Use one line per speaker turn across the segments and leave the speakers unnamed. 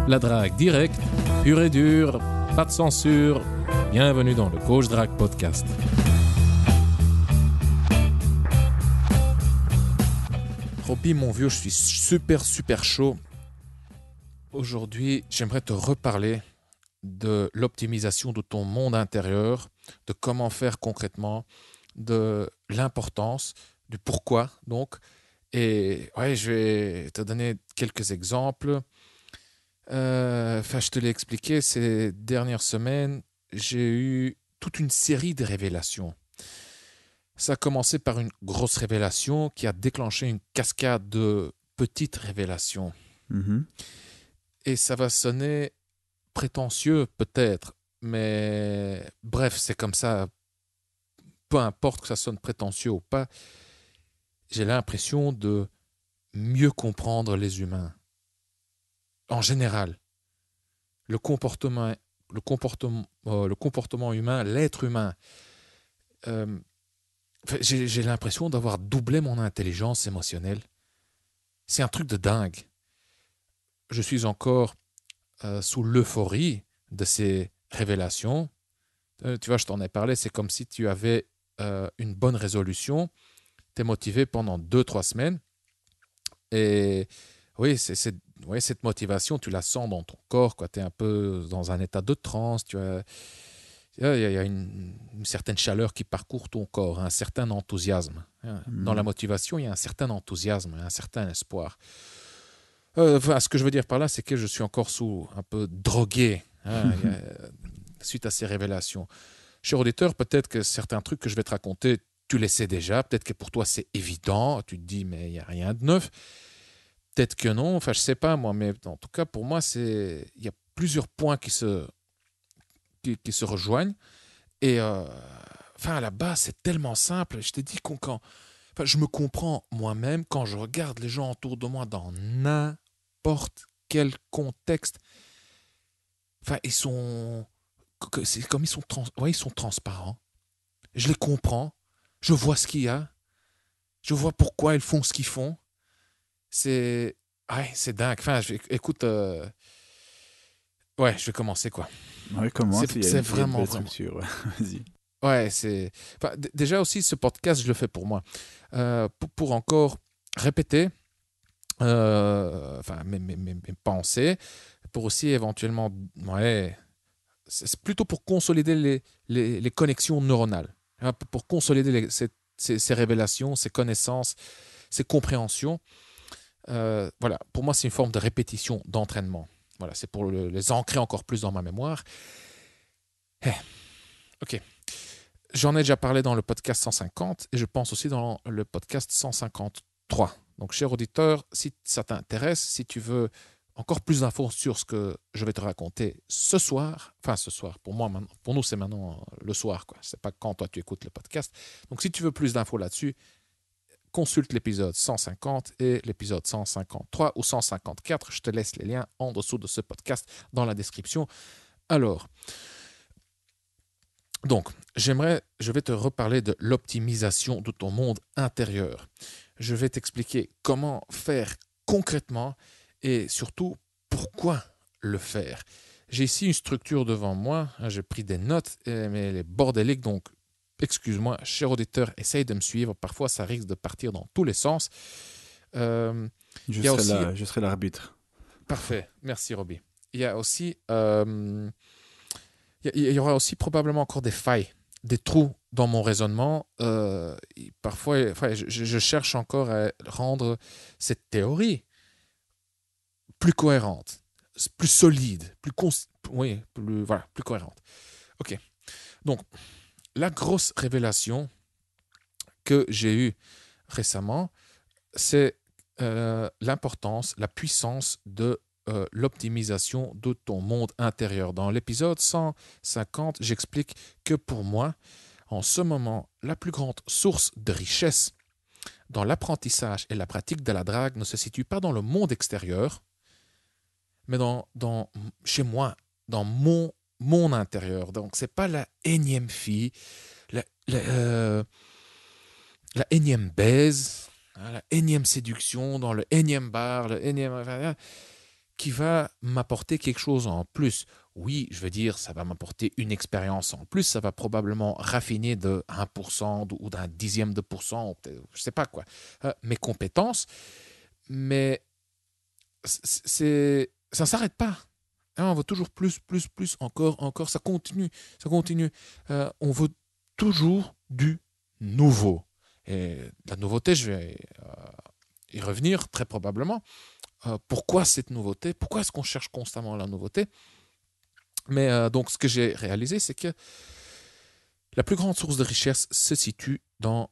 La drague directe, pure et dure, pas de censure. Bienvenue dans le Coach Drague Podcast. Roby, mon vieux, je suis super chaud. Aujourd'hui, j'aimerais te reparler de l'optimisation de ton monde intérieur, de comment faire concrètement, de l'importance, du pourquoi donc. Et ouais, je vais te donner quelques exemples. Je te l'ai expliqué, ces dernières semaines, j'ai eu toute une série de révélations. Ça a commencé par une grosse révélation qui a déclenché une cascade de petites révélations. Et ça va sonner prétentieux peut-être, mais bref, c'est comme ça. Peu importe que ça sonne prétentieux ou pas, j'ai l'impression de mieux comprendre les humains. En général, le comportement humain, l'être humain. J'ai l'impression d'avoir doublé mon intelligence émotionnelle. C'est un truc de dingue. Je suis encore sous l'euphorie de ces révélations. Tu vois, je t'en ai parlé, c'est comme si tu avais une bonne résolution, tu es motivé pendant 2-3 semaines, et oui, cette motivation, tu la sens dans ton corps, tu es un peu dans un état de transe, il y a une certaine chaleur qui parcourt ton corps, un certain enthousiasme. Dans la motivation, il y a un certain enthousiasme, un certain espoir. Ce que je veux dire par là, c'est que je suis encore un peu drogué suite à ces révélations. Cher auditeur, peut-être que certains trucs que je vais te raconter, tu les sais déjà. Peut-être que pour toi, c'est évident. Tu te dis, mais il n'y a rien de neuf. Peut-être que non. Enfin, je ne sais pas, moi. Mais en tout cas, pour moi, il y a plusieurs points qui se rejoignent. Et à la base, c'est tellement simple. Je t'ai dit je me comprends moi-même quand je regarde les gens autour de moi dans n'importe quel contexte. C'est comme ils sont transparents. Je les comprends. Je vois ce qu'il y a. Je vois pourquoi ils font ce qu'ils font. C'est dingue. Écoute, je vais commencer quoi.
Ouais, commence.
C'est vraiment
structure. Ouais. Vas-y.
Ouais, déjà aussi ce podcast, je le fais pour moi, pour encore répéter mes pensées, pour aussi éventuellement, c'est plutôt pour consolider les connexions neuronales, pour consolider ces révélations, ces connaissances, ces compréhensions. Pour moi, c'est une forme de répétition, d'entraînement. Voilà, c'est pour les ancrer encore plus dans ma mémoire. Ok. J'en ai déjà parlé dans le podcast 150 et je pense aussi dans le podcast 153. Donc, cher auditeur, si ça t'intéresse, si tu veux encore plus d'infos sur ce que je vais te raconter ce soir, pour nous, c'est maintenant le soir, quoi. C'est pas quand toi tu écoutes le podcast. Donc, si tu veux plus d'infos là-dessus, consulte l'épisode 150 et l'épisode 153 ou 154. Je te laisse les liens en dessous de ce podcast dans la description. Alors, donc, je vais te reparler de l'optimisation de ton monde intérieur. Je vais t'expliquer comment faire concrètement et surtout pourquoi le faire. J'ai ici une structure devant moi, j'ai pris des notes, mais elle est bordélique, donc excuse-moi, cher auditeur, essaye de me suivre. Parfois, ça risque de partir dans tous les sens.
Je serai l'arbitre.
Parfait, merci Roby. Il y a aussi... il y aura aussi probablement encore des failles, des trous dans mon raisonnement. Parfois, je cherche encore à rendre cette théorie plus cohérente, plus solide, plus cohérente. Ok. Donc, la grosse révélation que j'ai eue récemment, c'est l'importance, la puissance de l'optimisation de ton monde intérieur. Dans l'épisode 150, j'explique que pour moi, en ce moment, la plus grande source de richesse dans l'apprentissage et la pratique de la drague ne se situe pas dans le monde extérieur, mais chez moi, dans mon intérieur. Donc, ce n'est pas la énième fille, la énième baise, la énième séduction dans le énième bar, qui va m'apporter quelque chose en plus. Oui, je veux dire, ça va m'apporter une expérience en plus, ça va probablement raffiner de 1% ou d'un dixième de pourcent, je ne sais pas quoi, mes compétences, mais ça ne s'arrête pas. On veut toujours plus, encore, ça continue. On veut toujours du nouveau. Et la nouveauté, je vais y revenir très probablement. Pourquoi cette nouveauté? Pourquoi est-ce qu'on cherche constamment la nouveauté? Mais donc, ce que j'ai réalisé, c'est que la plus grande source de richesse se situe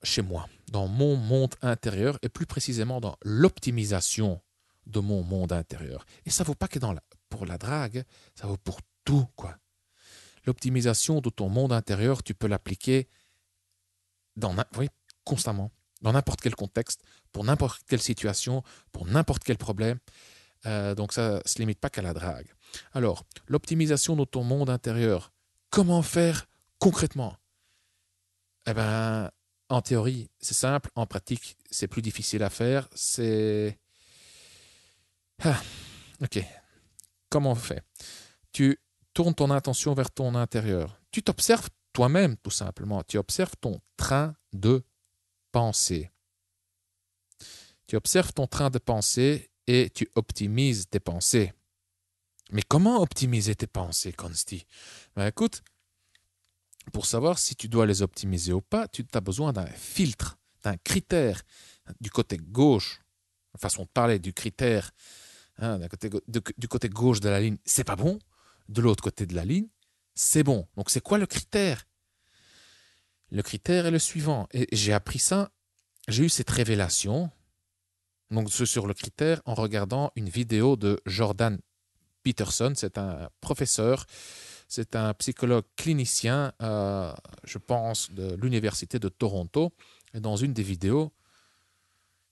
chez moi, dans mon monde intérieur, et plus précisément dans l'optimisation de mon monde intérieur. Et ça ne vaut pas que pour la drague, ça vaut pour tout, quoi. L'optimisation de ton monde intérieur, tu peux l'appliquer constamment, dans n'importe quel contexte, pour n'importe quelle situation, pour n'importe quel problème. Donc ça ne se limite pas qu'à la drague. Alors, l'optimisation de ton monde intérieur, comment faire concrètement? Eh bien, en théorie, c'est simple. En pratique, c'est plus difficile à faire. Ok. Comment on fait? Tu tournes ton attention vers ton intérieur. Tu t'observes toi-même, tout simplement. Tu observes ton train de pensée. Tu observes ton train de pensée et tu optimises tes pensées. Mais comment optimiser tes pensées, Consti? Ben écoute, pour savoir si tu dois les optimiser ou pas, tu as besoin d'un filtre, d'un critère. Du côté gauche, façon de parler du critère, du côté gauche de la ligne, c'est pas bon. De l'autre côté de la ligne, c'est bon. Donc c'est quoi le critère? Le critère est le suivant. Et j'ai appris ça, j'ai eu cette révélation, donc sur le critère, en regardant une vidéo de Jordan Peterson. C'est un professeur, c'est un psychologue clinicien, je pense, de l'université de Toronto. Et dans une des vidéos,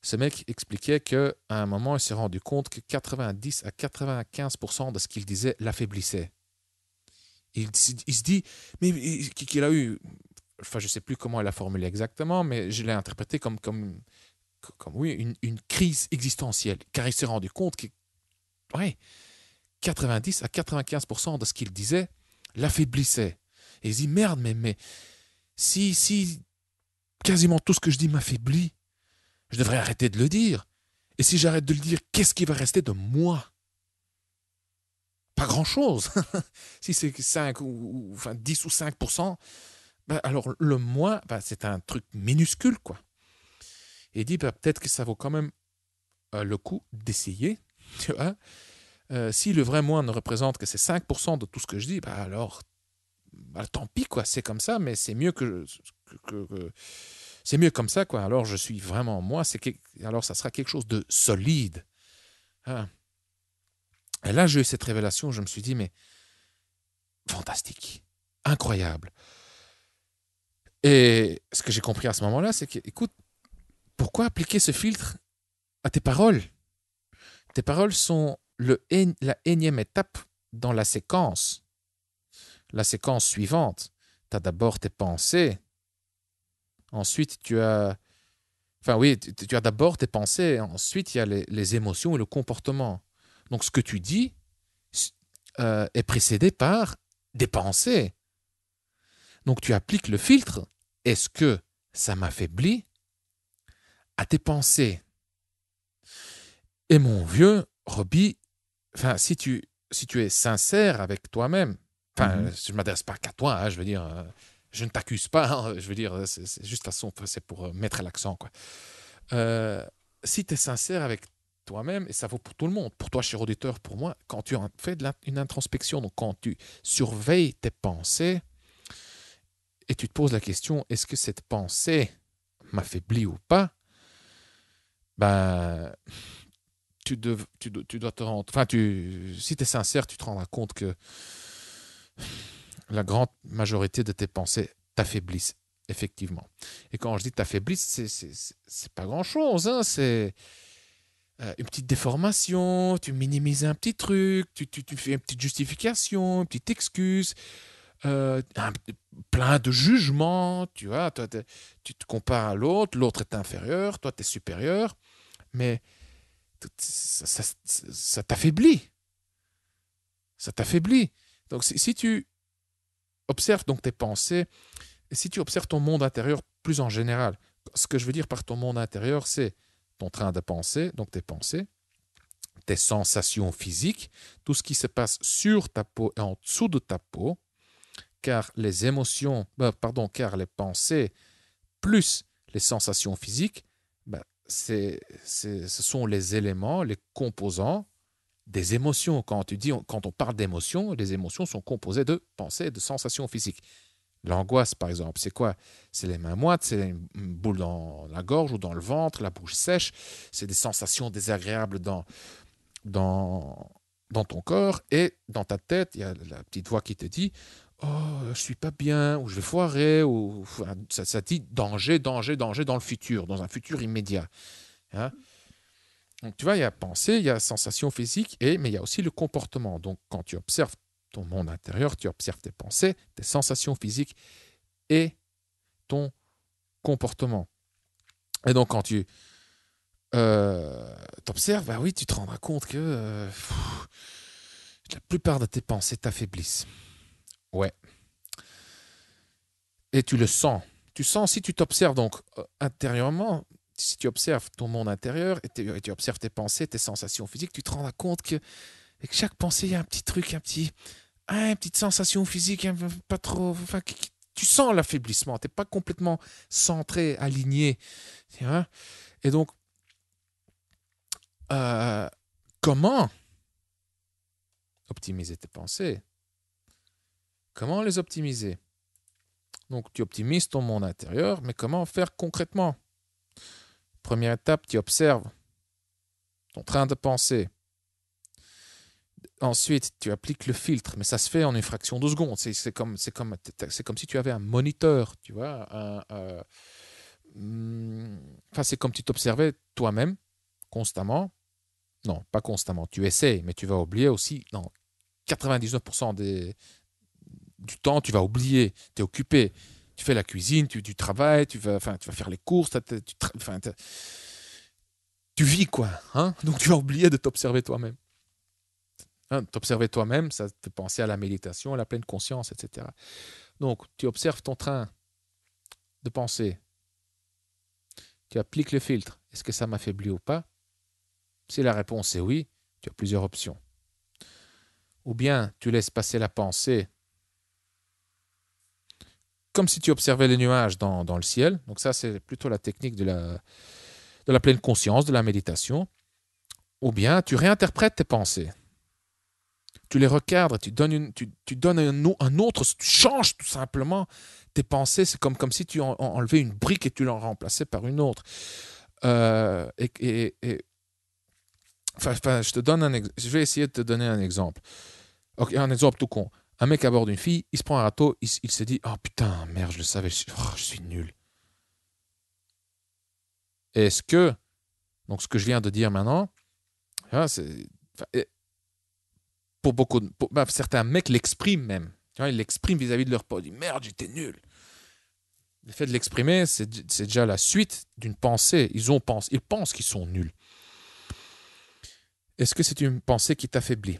ce mec expliquait qu'à un moment, il s'est rendu compte que 90 à 95% de ce qu'il disait l'affaiblissait. Il se dit, mais qu'il a eu, enfin je ne sais plus comment il a formulé exactement, mais je l'ai interprété comme oui, une crise existentielle, car il s'est rendu compte que 90 à 95% de ce qu'il disait l'affaiblissait. Et il se dit, merde, mais si quasiment tout ce que je dis m'affaiblit, je devrais arrêter de le dire. Et si j'arrête de le dire, qu'est-ce qui va rester de moi? Pas grand-chose. Si c'est 5 enfin 10 ou 5%, ben alors le moi, ben c'est un truc minuscule, quoi. Et il dit, ben peut-être que ça vaut quand même le coup d'essayer. Tu vois, si le vrai moi ne représente que ces 5% de tout ce que je dis, ben alors, ben tant pis, quoi. C'est comme ça, mais c'est mieux c'est mieux comme ça, quoi. Alors je suis vraiment moi. Alors ça sera quelque chose de solide. Hein. Et là, j'ai eu cette révélation. Je me suis dit, mais fantastique, incroyable. Et ce que j'ai compris à ce moment-là, c'est que, écoute, pourquoi appliquer ce filtre à tes paroles? Tes paroles sont la énième étape dans la séquence. La séquence suivante, tu as d'abord tes pensées. Ensuite, tu as d'abord tes pensées. Ensuite, il y a les émotions et le comportement. Donc, ce que tu dis est précédé par des pensées. Donc, tu appliques le filtre. Est-ce que ça m'affaiblit à tes pensées? Et mon vieux Robbie, si tu es sincère avec toi-même, je ne m'adresse pas qu'à toi, hein, je veux dire, je ne t'accuse pas, hein, je veux dire, c'est juste façon, c'est pour mettre l'accent, quoi. Si tu es sincère avec toi-même, et ça vaut pour tout le monde, pour toi, cher auditeur, pour moi, quand tu fais une introspection, donc quand tu surveilles tes pensées, et tu te poses la question, est-ce que cette pensée m'affaiblit ou pas? Ben, tu dois te rendre... si tu es sincère, tu te rendras compte que la grande majorité de tes pensées t'affaiblissent, effectivement. Et quand je dis t'affaiblissent, c'est pas grand-chose. Hein, c'est une petite déformation, tu minimises un petit truc, tu fais une petite justification, une petite excuse, plein de jugements, tu vois. Toi, tu te compares à l'autre est inférieur, toi, tu es supérieur. Mais ça t'affaiblit. Ça t'affaiblit. Donc, si tu observes donc tes pensées, et si tu observes ton monde intérieur plus en général, ce que je veux dire par ton monde intérieur, c'est ton train de pensée, donc tes pensées, tes sensations physiques, tout ce qui se passe sur ta peau et en dessous de ta peau, car les émotions, car les pensées plus les sensations physiques, ce sont les éléments, les composants des émotions. Quand on parle d'émotions, les émotions sont composées de pensées et de sensations physiques. L'angoisse, par exemple, c'est quoi? C'est les mains moites, c'est une boule dans la gorge ou dans le ventre, la bouche sèche, c'est des sensations désagréables dans ton corps, et dans ta tête, il y a la petite voix qui te dit « Oh, je suis pas bien » ou « Je vais foirer » ou ça dit « danger, danger, danger dans le futur, dans un futur immédiat. » Hein? Donc tu vois, il y a pensée, il y a sensation physique, mais il y a aussi le comportement. Donc quand tu observes ton monde intérieur, tu observes tes pensées, tes sensations physiques et ton comportement. Et donc quand tu t'observes, oui, tu te rendras compte que la plupart de tes pensées t'affaiblissent. Ouais. Et tu le sens. Tu sens, si tu t'observes donc intérieurement, si tu observes ton monde intérieur et tu observes tes pensées, tes sensations physiques, tu te rendras compte que avec chaque pensée, il y a un petit truc, une petite sensation physique, pas trop. Enfin, tu sens l'affaiblissement. Tu n'es pas complètement centré, aligné. Tu vois? Et donc, comment optimiser tes pensées? Comment les optimiser? Donc, tu optimises ton monde intérieur, mais comment faire concrètement? Première étape, tu observes ton train de pensée. Ensuite, tu appliques le filtre, mais ça se fait en une fraction de seconde. C'est comme si tu avais un moniteur, tu vois. C'est comme si tu t'observais toi-même constamment. Non, pas constamment. Tu essaies, mais tu vas oublier aussi. Non, 99% du temps, tu vas oublier. Tu es occupé. Tu fais la cuisine, tu travailles, tu vas faire les courses, tu vis, quoi. Hein? Donc, tu vas oublier de t'observer toi-même. T'observer toi-même, ça te fait penser à la méditation, à la pleine conscience, etc. Donc, tu observes ton train de pensée. Tu appliques le filtre. Est-ce que ça m'affaiblit ou pas? Si la réponse est oui, tu as plusieurs options. Ou bien, tu laisses passer la pensée comme si tu observais les nuages dans le ciel. Donc ça, c'est plutôt la technique de la pleine conscience, de la méditation. Ou bien, tu réinterprètes tes pensées. Tu les recadres, tu donnes un autre, tu changes tout simplement tes pensées. C'est comme si tu enlevais une brique et tu l'en remplaçais par une autre. Je vais essayer de te donner un exemple. Okay, un exemple tout con. Un mec aborde une fille, il se prend un râteau, il se dit « Oh putain, merde, je le savais, je suis nul. » Est-ce que, donc ce que je viens de dire maintenant, certains mecs l'expriment même. Ils l'expriment vis-à-vis de leur pote. Ils disent « Merde, j'étais nul. » Le fait de l'exprimer, c'est déjà la suite d'une pensée. Ils pensent qu'ils sont nuls. Est-ce que c'est une pensée qui t'affaiblit?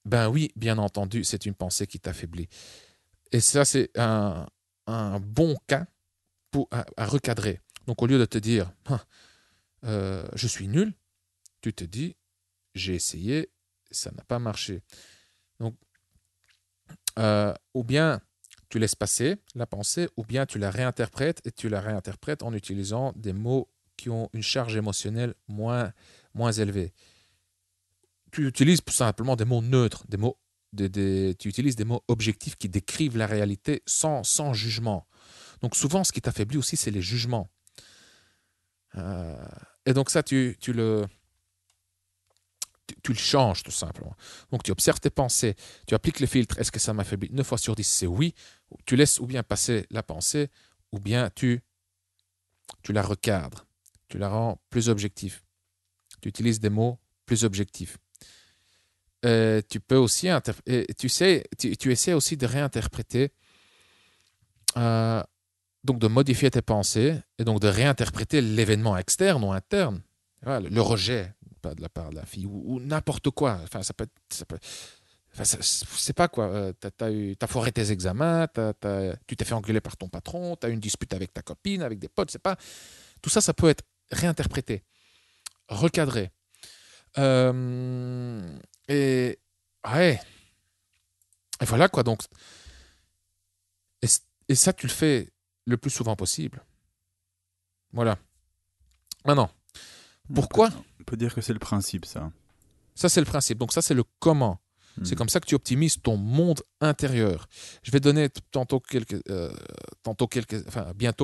Ben oui, bien entendu, c'est une pensée qui t'affaiblit. Et ça, c'est un bon cas à recadrer. Donc, au lieu de te dire je suis nul, tu te dis j'ai essayé, ça n'a pas marché. Donc, ou bien tu laisses passer la pensée, ou bien tu la réinterprètes, et tu la réinterprètes en utilisant des mots qui ont une charge émotionnelle moins élevée. Tu utilises tout simplement des mots neutres, tu utilises des mots objectifs qui décrivent la réalité sans jugement. Donc souvent, ce qui t'affaiblit aussi, c'est les jugements. Et donc ça, tu le changes tout simplement. Donc tu observes tes pensées, tu appliques le filtre. Est-ce que ça m'affaiblit? 9 fois sur 10, c'est oui. Tu laisses ou bien passer la pensée, ou bien tu la recadres. Tu la rends plus objective. Tu utilises des mots plus objectifs. Tu peux aussi tu essaies aussi de réinterpréter, donc de modifier tes pensées et donc de réinterpréter l'événement externe ou interne, voilà, le rejet pas de la part de la fille ou n'importe quoi. Enfin, ça peut Enfin, c'est pas quoi. T'as foiré tes examens, tu t'es fait engueuler par ton patron, t'as eu une dispute avec ta copine, avec des potes. C'est pas tout ça. Ça peut être réinterprété, recadré. Et ouais. Et voilà quoi. Donc et, et ça tu le fais le plus souvent possible. Voilà. Maintenant, pourquoi?
On peut dire que c'est le principe, ça.
Ça c'est le principe. Donc ça c'est le comment. C'est comme ça que tu optimises ton monde intérieur. Je vais donner bientôt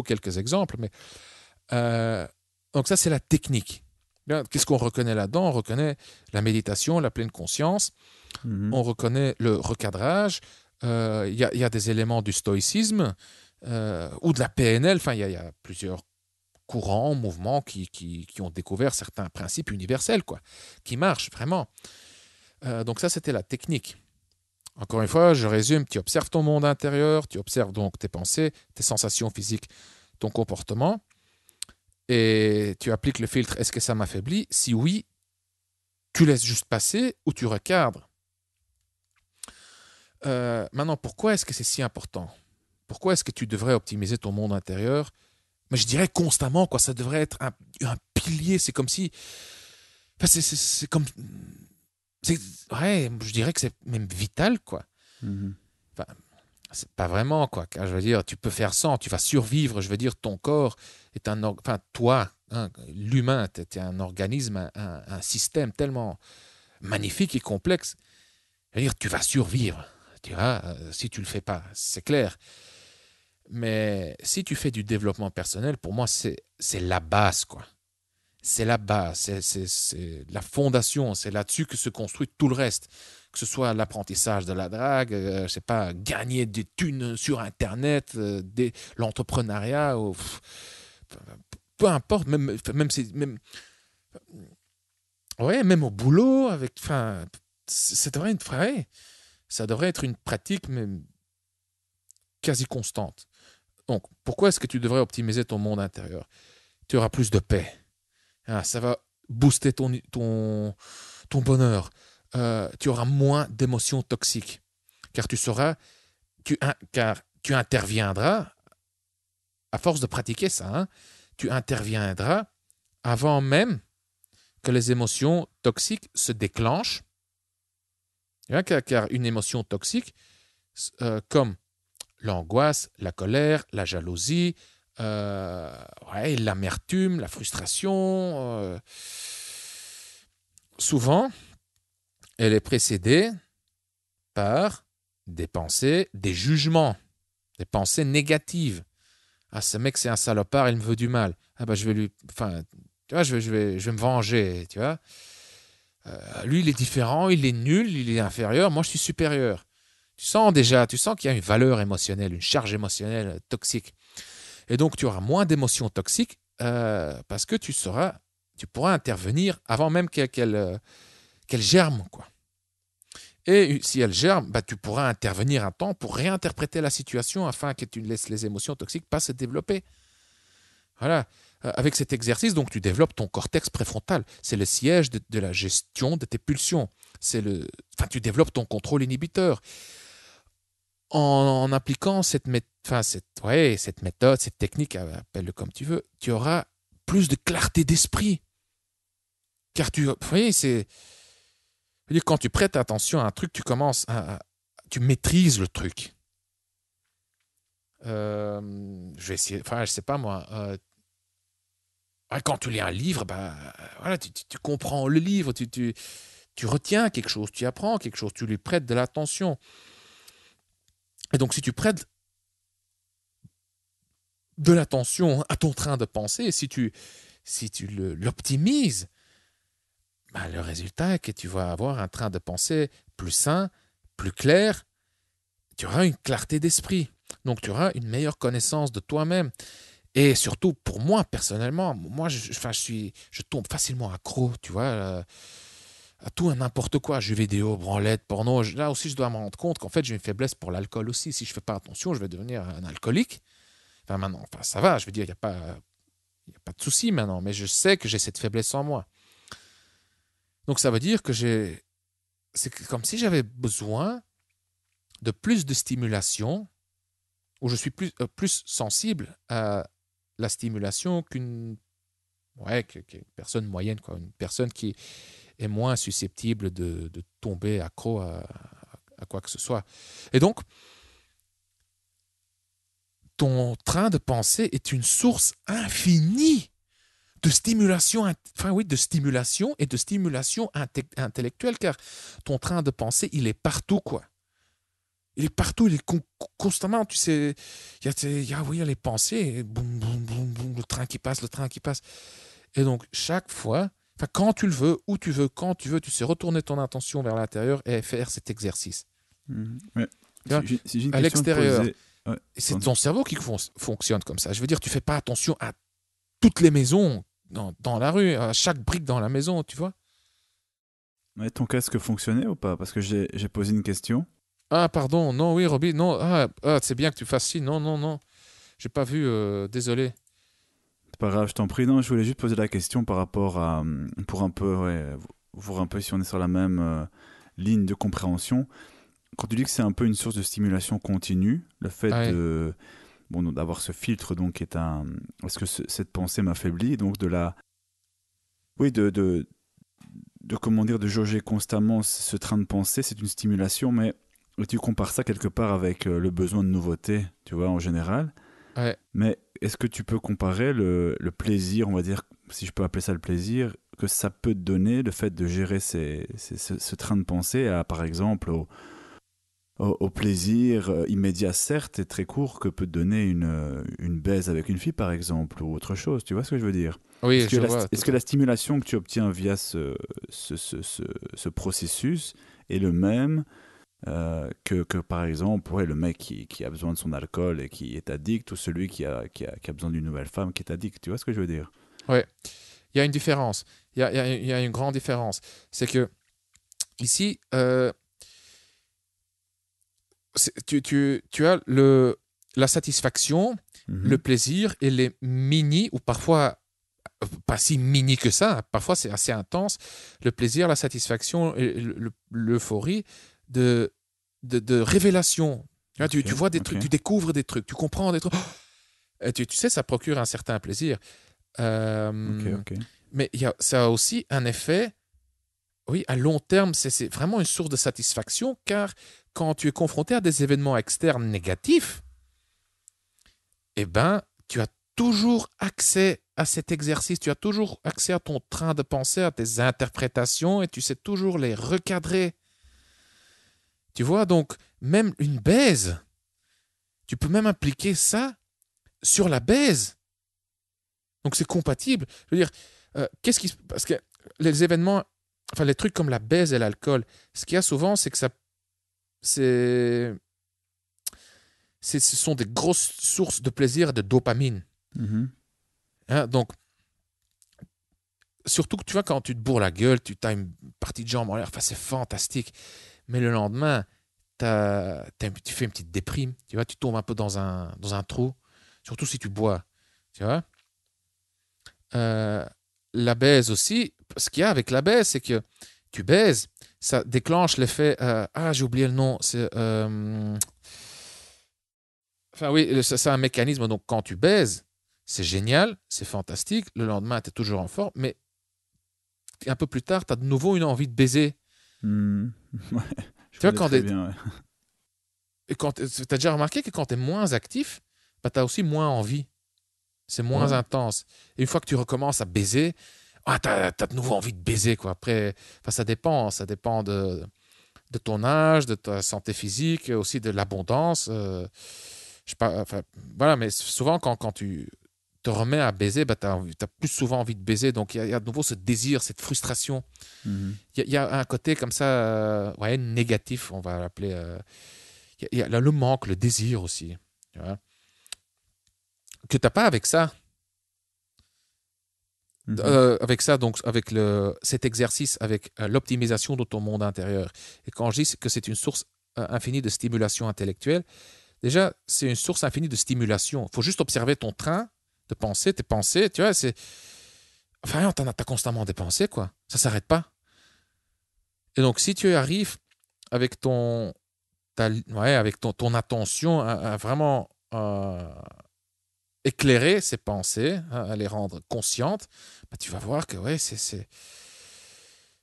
quelques exemples, mais donc ça c'est la technique. Qu'est-ce qu'on reconnaît là-dedans? On reconnaît la méditation, la pleine conscience, on reconnaît le recadrage, il y a des éléments du stoïcisme ou de la PNL, enfin il y a plusieurs courants, mouvements qui ont découvert certains principes universels, quoi, qui marchent vraiment. Donc ça, c'était la technique. Encore une fois, je résume, tu observes ton monde intérieur, tu observes donc tes pensées, tes sensations physiques, ton comportement, et tu appliques le filtre, est-ce que ça m'affaiblit? Si oui, tu laisses juste passer ou tu recadres. Maintenant, pourquoi est-ce que c'est si important? Pourquoi est-ce que tu devrais optimiser ton monde intérieur? Mais je dirais constamment, quoi, ça devrait être un pilier, c'est comme si... Enfin, c'est comme... Ouais, je dirais que c'est même vital, quoi. Enfin, c'est pas vraiment, quoi. Car je veux dire, tu peux faire sans, tu vas survivre. Je veux dire, ton corps est enfin, toi, hein, l'humain, t'es un organisme, un système tellement magnifique et complexe. Je veux dire, tu vas survivre. Tu vois, si tu le fais pas, c'est clair. Mais si tu fais du développement personnel, pour moi, c'est la base, quoi. C'est la base, c'est la fondation, c'est là-dessus que se construit tout le reste. Que ce soit l'apprentissage de la drague, je sais pas, gagner des thunes sur Internet, l'entrepreneuriat, peu importe, même au boulot, enfin, ça devrait être vrai. Ça devrait être une pratique même quasi constante. Donc, pourquoi est-ce que tu devrais optimiser ton monde intérieur? Tu auras plus de paix. Ça va booster ton bonheur. Tu auras moins d'émotions toxiques. Car car tu interviendras, à force de pratiquer ça, hein, tu interviendras avant même que les émotions toxiques se déclenchent. Car une émotion toxique, comme l'angoisse, la colère, la jalousie, l'amertume, la frustration, souvent, elle est précédée par des pensées, des jugements, des pensées négatives. Ah, ce mec, c'est un salopard, il me veut du mal. Ah, bah, je vais lui. Enfin, tu vois, je vais me venger, tu vois. Lui, il est différent, il est nul, il est inférieur, moi, je suis supérieur. Tu sens qu'il y a une valeur émotionnelle, une charge émotionnelle toxique. Et donc, tu auras moins d'émotions toxiques parce que tu pourras intervenir avant même qu'elle germe, quoi. Et si elle germe, bah, tu pourras intervenir un temps pour réinterpréter la situation afin que tu laisses les émotions toxiques pas se développer. Voilà. Avec cet exercice, donc, tu développes ton cortex préfrontal. C'est le siège de la gestion de tes pulsions. Tu développes ton contrôle inhibiteur. En appliquant cette méthode, cette technique, appelle-le comme tu veux, tu auras plus de clarté d'esprit. Car quand tu prêtes attention à un truc, tu maîtrises le truc. Je vais essayer, je sais pas moi. Quand tu lis un livre, tu comprends le livre, tu retiens quelque chose, tu apprends quelque chose, tu lui prêtes de l'attention. Et donc, si tu prêtes de l'attention à ton train de pensée, si tu l'optimises, le résultat est que tu vas avoir un train de pensée plus sain, plus clair, tu auras une clarté d'esprit. Donc, tu auras une meilleure connaissance de toi-même. Et surtout, pour moi, personnellement, je tombe facilement accro, tu vois, à tout et n'importe quoi, jeux vidéo, branlette, porno. Là aussi, je dois me rendre compte qu'en fait, j'ai une faiblesse pour l'alcool aussi. Si je ne fais pas attention, je vais devenir un alcoolique. Enfin, maintenant, ça va, je veux dire, il n'y a pas de souci maintenant, mais je sais que j'ai cette faiblesse en moi. Donc, ça veut dire que comme si j'avais besoin de plus de stimulation, où je suis plus sensible à la stimulation qu'une personne moyenne, quoi. Une personne qui est moins susceptible de tomber accro à quoi que ce soit. Et donc, ton train de pensée est une source infinie de stimulation, de stimulation et de stimulation intellectuelle, car ton train de pensée, il est partout, quoi. Il est partout, il est constamment, tu sais, il y a les pensées, et boum, boum, boum, boum, le train qui passe, le train qui passe. Et donc, chaque fois, quand tu le veux, où tu veux, quand tu veux, tu sais retourner ton attention vers l'intérieur et faire cet exercice.
Ouais. Si j'ai une
à
question à te
l'extérieur,
poser... Ouais,
c'est ton cerveau qui fonctionne comme ça. Je veux dire, tu fais pas attention à toutes les maisons dans la rue, à chaque brique dans la maison, tu vois.
ouais, ton casque fonctionnait ou pas? Parce que j'ai posé une question.
Ah, pardon, non, oui, Robbie, non, c'est bien que tu fasses ci, non, non, non, j'ai pas vu, désolé.
C'est pas grave, je t'en prie. Non, je voulais juste poser la question par rapport à... Pour un peu, ouais, voir un peu si on est sur la même ligne de compréhension. Quand tu dis que c'est un peu une source de stimulation continue, le fait
Ouais,
de... Bon, d'avoir ce filtre, donc, qui est un... Est-ce que cette pensée m'affaiblit? Donc, de la... Oui, de comment dire, de jauger constamment ce train de pensée, c'est une stimulation, mais tu compares ça quelque part avec le besoin de nouveauté, tu vois, en général.
ouais,
Mais est-ce que tu peux comparer le plaisir, on va dire, si je peux appeler ça le plaisir, que ça peut te donner, le fait de gérer ce train de pensée, à, par exemple, au plaisir immédiat, certes, et très court, que peut te donner une baise avec une fille, par exemple, ou autre chose, tu vois ce que je veux dire?
oui, je vois,
Est-ce
tout
que
à
la
fait.
stimulation que tu obtiens via ce processus est le même que par exemple, ouais, le mec qui a besoin de son alcool et qui est addict, ou celui qui a besoin d'une nouvelle femme qui est addict, tu vois ce que je veux dire?
Ouais, il y a une différence, il y a une grande différence. C'est que, ici, tu as la satisfaction, le
Mhm.
plaisir et les mini, ou parfois pas si mini que ça, parfois c'est assez intense, le plaisir, la satisfaction et l'euphorie de, de révélation.
Ok,
Tu vois des
ok,
trucs, tu découvres des trucs, tu comprends des trucs. Et tu sais, ça procure un certain plaisir.
ok,
Euh,
ok.
mais ça a aussi un effet, oui, à long terme, c'est vraiment une source de satisfaction, car quand tu es confronté à des événements externes négatifs, eh ben, tu as toujours accès à cet exercice, tu as toujours accès à ton train de pensée, à tes interprétations, et tu sais toujours les recadrer. Tu vois, donc, même une baise, tu peux même appliquer ça sur la baise. Donc, c'est compatible. Je veux dire, parce que les événements, enfin, les trucs comme la baise et l'alcool, ce qu'il y a souvent, c'est que c'est, ce sont des grosses sources de plaisir et de dopamine.
Mhm.
Hein. Donc, surtout que tu vois, quand tu te bourres la gueule, tu as une partie de jambe en l'air, enfin, c'est fantastique. Mais le lendemain, tu fais une petite déprime, tu vois, tu tombes un peu dans un trou, surtout si tu bois, tu vois. Euh, la baise aussi, ce qu'il y a avec la baise, c'est que tu baises, ça déclenche l'effet, j'ai oublié le nom, enfin oui, c'est un mécanisme, donc quand tu baises, c'est génial, c'est fantastique, le lendemain, tu es toujours en forme, mais un peu plus tard, tu as de nouveau une envie de baiser.
Mhm. Ouais, je
Tu vois,
connais très bien, ouais.
tu as déjà remarqué que quand tu es moins actif, bah, tu as aussi moins envie. C'est moins
Ouais.
intense. Et une fois que tu recommences à baiser, tu as de nouveau envie de baiser, quoi. Après, enfin, ça dépend de ton âge, de ta santé physique, aussi de l'abondance. Je sais pas, enfin, voilà, mais souvent, quand tu te remets à baiser, bah, tu as, plus souvent envie de baiser. Donc, il y a de nouveau ce désir, cette frustration.
Mhm.
Il y a un côté comme ça, ouais, négatif, on va l'appeler. Il y a là, le manque, le désir aussi. Tu vois, que tu n'as pas avec ça.
Mhm.
Avec ça, donc avec cet exercice, avec l'optimisation de ton monde intérieur. Et quand je dis que c'est une source infinie de stimulation intellectuelle, déjà, c'est une source infinie de stimulation. Il faut juste observer ton train de pensée, tes pensées, tu vois, c'est... Enfin, t'as constamment des pensées, quoi. Ça s'arrête pas. Et donc, si tu arrives avec avec ton attention à vraiment éclairer ces pensées, à les rendre conscientes, bah, tu vas voir que ouais, ça ne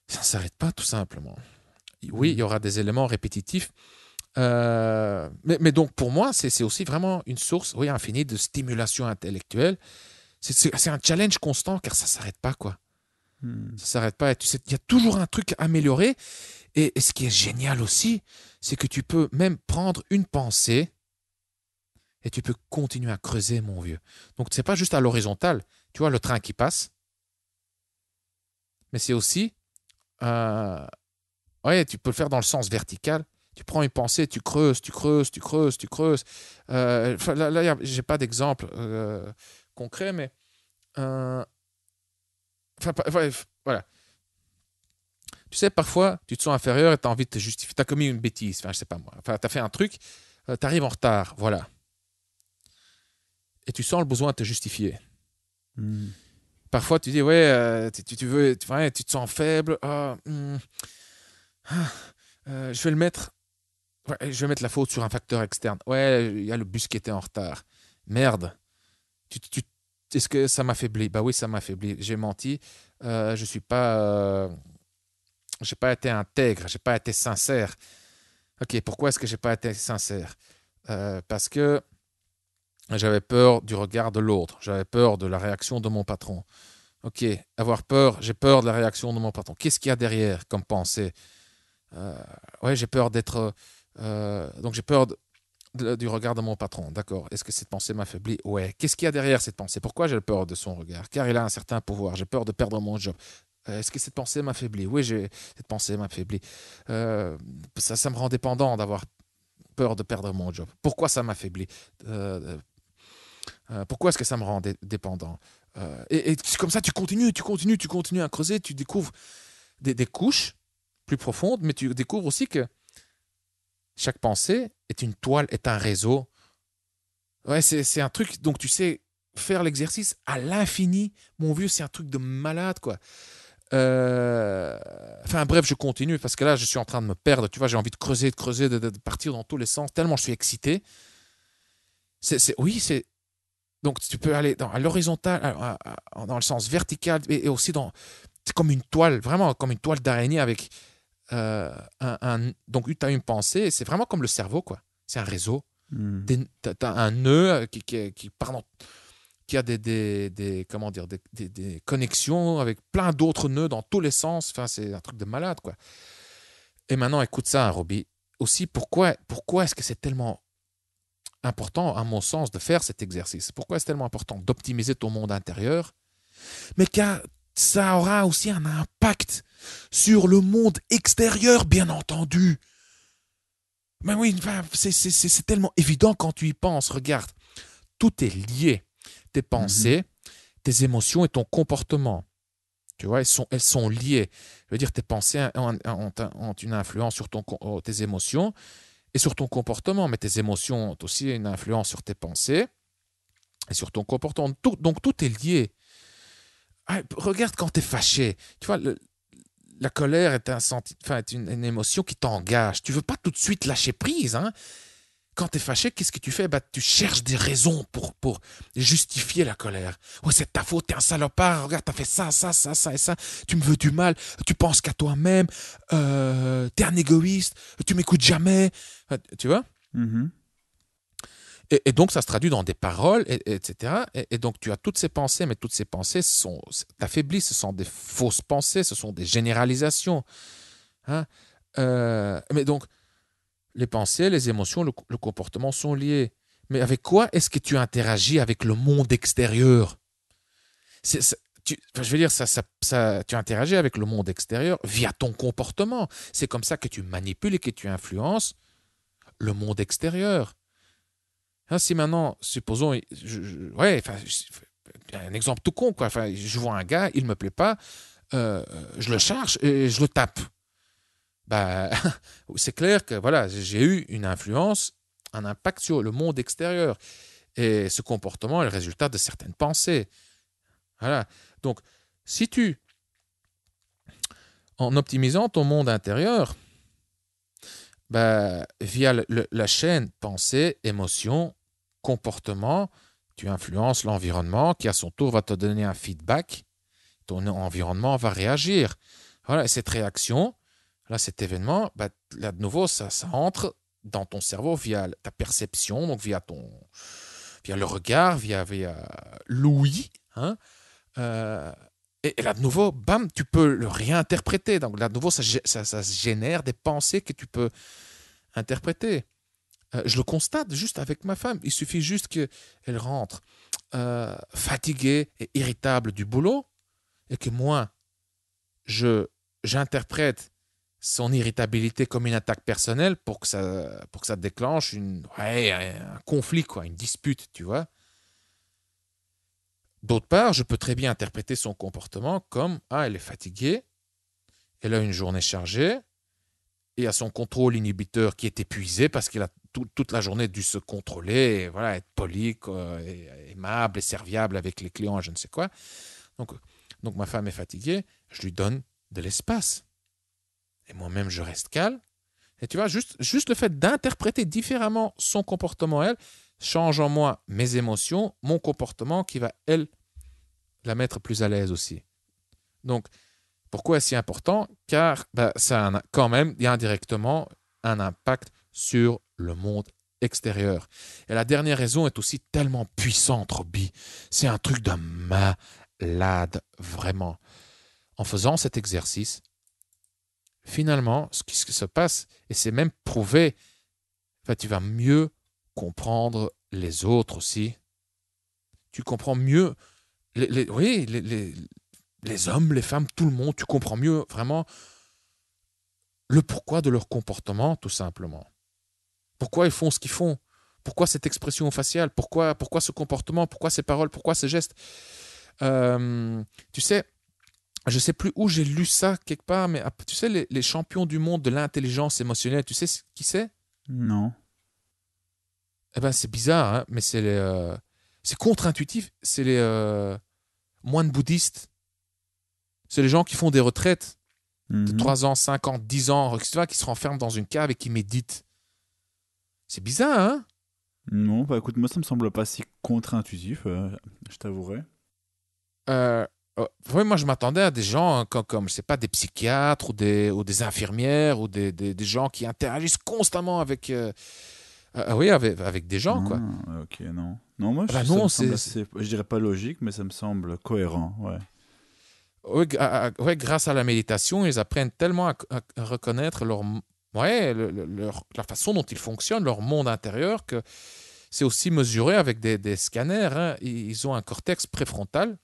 s'arrête pas tout simplement. Oui, il y aura des éléments répétitifs. Mais donc, pour moi, c'est aussi vraiment une source oui, infinie de stimulation intellectuelle. C'est un challenge constant car ça ne s'arrête pas, quoi. Ça ne s'arrête pas. Et tu sais, il y a toujours un truc à améliorer. Et ce qui est génial aussi, c'est que tu peux même prendre une pensée et tu peux continuer à creuser, mon vieux. Donc, c'est pas juste à l'horizontale. Tu vois, le train qui passe. Mais c'est aussi... ouais, tu peux le faire dans le sens vertical. Tu prends une pensée, tu creuses, tu creuses, tu creuses, tu creuses. Là j'ai pas d'exemple concret, mais... bref, voilà. Tu sais, parfois, tu te sens inférieur et tu as envie de te justifier. Tu as commis une bêtise, enfin, je sais pas moi. Enfin, tu as fait un truc, tu arrives en retard, voilà. Et tu sens le besoin de te justifier. Parfois, tu dis, ouais, tu veux, ouais, tu te sens faible. Je vais le mettre. Ouais, je vais mettre la faute sur un facteur externe. Ouais, il y a le bus qui était en retard. Merde. Est-ce que ça m'affaiblit? Bah oui, ça m'affaiblit. J'ai menti. Je suis pas. J'ai pas été intègre. J'ai pas été sincère. Ok, pourquoi est-ce que j'ai pas été sincère? Parce que j'avais peur du regard de l'autre. J'avais peur de la réaction de mon patron. Ok, avoir peur. J'ai peur de la réaction de mon patron. Qu'est-ce qu'il y a derrière comme pensée? Ouais, j'ai peur d'être. Donc j'ai peur du regard de mon patron. D'accord. Est-ce que cette pensée m'affaiblit? Ouais. Qu'est-ce qu'il y a derrière cette pensée? Pourquoi j'ai peur de son regard? Car il a un certain pouvoir. J'ai peur de perdre mon job. Est-ce que cette pensée m'affaiblit? Oui, cette pensée m'affaiblit. Ça me rend dépendant d'avoir peur de perdre mon job. Pourquoi ça m'affaiblit? Pourquoi est-ce que ça me rend dépendant? Et comme ça, tu continues à creuser. Tu découvres des couches plus profondes, mais tu découvres aussi que chaque pensée est une toile, est un réseau. Ouais, c'est un truc, donc tu sais, faire l'exercice à l'infini, mon vieux, c'est un truc de malade, quoi. Enfin bref, je continue parce que là, je suis en train de me perdre. Tu vois, j'ai envie de creuser, de partir dans tous les sens, tellement je suis excité. Oui, c'est. Donc tu peux aller à l'horizontale, dans le sens vertical, et aussi dans. C'est comme une toile, vraiment comme une toile d'araignée avec donc tu as une pensée, c'est vraiment comme le cerveau, quoi. C'est un réseau. Tu as un nœud qui a comment dire, des connexions avec plein d'autres nœuds dans tous les sens. Enfin, c'est un truc de malade, quoi. Et maintenant, écoute ça, Roby. Aussi, pourquoi est-ce que c'est tellement important, à mon sens, de faire cet exercice? Pourquoi est-ce tellement important d'optimiser ton monde intérieur? Mais car ça aura aussi un impact sur le monde extérieur, bien entendu. Mais oui, c'est tellement évident quand tu y penses. Regarde, tout est lié. Tes pensées, tes émotions et ton comportement. Tu vois, elles sont liées. Je veux dire, tes pensées ont une influence sur tes émotions et sur ton comportement. Mais tes émotions ont aussi une influence sur tes pensées et sur ton comportement. Donc tout est lié. Ah, regarde quand tu es fâché. Tu vois, la colère est, est une émotion qui t'engage. Tu veux pas tout de suite lâcher prise. Hein? Quand tu es fâché, qu'est-ce que tu fais? Bah, tu cherches des raisons pour justifier la colère. Oh, c'est ta faute, t'es un salopard. Regarde, t'as fait ça, ça, ça, ça et ça. Tu me veux du mal. Tu penses qu'à toi-même. T'es un égoïste. Tu m'écoutes jamais. Tu vois? Et donc, ça se traduit dans des paroles, etc. Et donc, tu as toutes ces pensées, mais toutes ces pensées t'affaiblissent. Ce sont des fausses pensées, ce sont des généralisations. Hein? Mais donc, les pensées, les émotions, le comportement sont liés. Mais avec quoi est-ce que tu interagis avec le monde extérieur? Je veux dire, tu interagis avec le monde extérieur via ton comportement. C'est comme ça que tu manipules et que tu influences le monde extérieur. Hein, si maintenant, supposons, ouais, un exemple tout con, quoi. Enfin, je vois un gars, il ne me plaît pas, je le charge et je le tape. Bah, c'est clair que voilà, j'ai eu une influence, un impact sur le monde extérieur. Et ce comportement est le résultat de certaines pensées. Voilà. Donc, si tu En optimisant ton monde intérieur, via la chaîne pensée, émotion, comportement, tu influences l'environnement qui à son tour va te donner un feedback. Ton environnement va réagir. Voilà, et cette réaction, là, cet événement, là de nouveau, ça entre dans ton cerveau via ta perception, donc via le regard, via l'ouïe, hein. Euh, et là, de nouveau, bam, tu peux le réinterpréter. Donc là, de nouveau, ça génère des pensées que tu peux interpréter. Je le constate juste avec ma femme. Il suffit juste qu'elle rentre fatiguée et irritable du boulot et que moi, j'interprète son irritabilité comme une attaque personnelle pour que ça déclenche un conflit, quoi, une dispute, tu vois. D'autre part, je peux très bien interpréter son comportement comme elle est fatiguée, elle a une journée chargée, et à son contrôle inhibiteur qui est épuisé parce qu'elle a toute la journée dû se contrôler, et voilà, être poli, et aimable et serviable avec les clients, je ne sais quoi. Donc ma femme est fatiguée, je lui donne de l'espace. Et moi-même, je reste calme. Et tu vois, juste le fait d'interpréter différemment son comportement, elle, change en moi mes émotions, mon comportement qui va, elle, la mettre plus à l'aise aussi. Donc, pourquoi est-ce si important? Car ça a quand même, indirectement, un impact sur le monde extérieur. Et la dernière raison est aussi tellement puissante, Robbie. C'est un truc de malade, vraiment. En faisant cet exercice, finalement, ce qui se passe, et c'est même prouvé, tu vas mieux comprendre les autres aussi. Tu comprends mieux les hommes, les femmes, tout le monde. Tu comprends mieux vraiment le pourquoi de leur comportement, tout simplement. Pourquoi ils font ce qu'ils font? Pourquoi cette expression faciale? Pourquoi ce comportement? Pourquoi ces paroles? Pourquoi ces gestes? Tu sais, je ne sais plus où j'ai lu ça quelque part, mais tu sais, les champions du monde de l'intelligence émotionnelle, tu sais qui c'est?
Non.
Eh ben, c'est bizarre, hein, mais c'est contre-intuitif. C'est les moines bouddhistes. C'est les gens qui font des retraites de
Mhm.
3 ans, 5 ans, 10 ans, etc., qui se renferment dans une cave et qui méditent. C'est bizarre, hein?
Non, écoute, moi ça me semble pas si contre-intuitif, je t'avouerai.
Euh, ouais, moi, je m'attendais à des gens comme je sais pas, des psychiatres ou des infirmières ou des gens qui interagissent constamment avec des gens, quoi.
Ah, ok, non. Non, moi ça
Non,
me semble assez, je dirais pas logique, mais ça me semble cohérent, ouais.
ouais, grâce à la méditation, ils apprennent tellement à reconnaître la façon dont ils fonctionnent, leur monde intérieur, que c'est aussi mesuré avec des scanners, hein. Ils ont un cortex préfrontal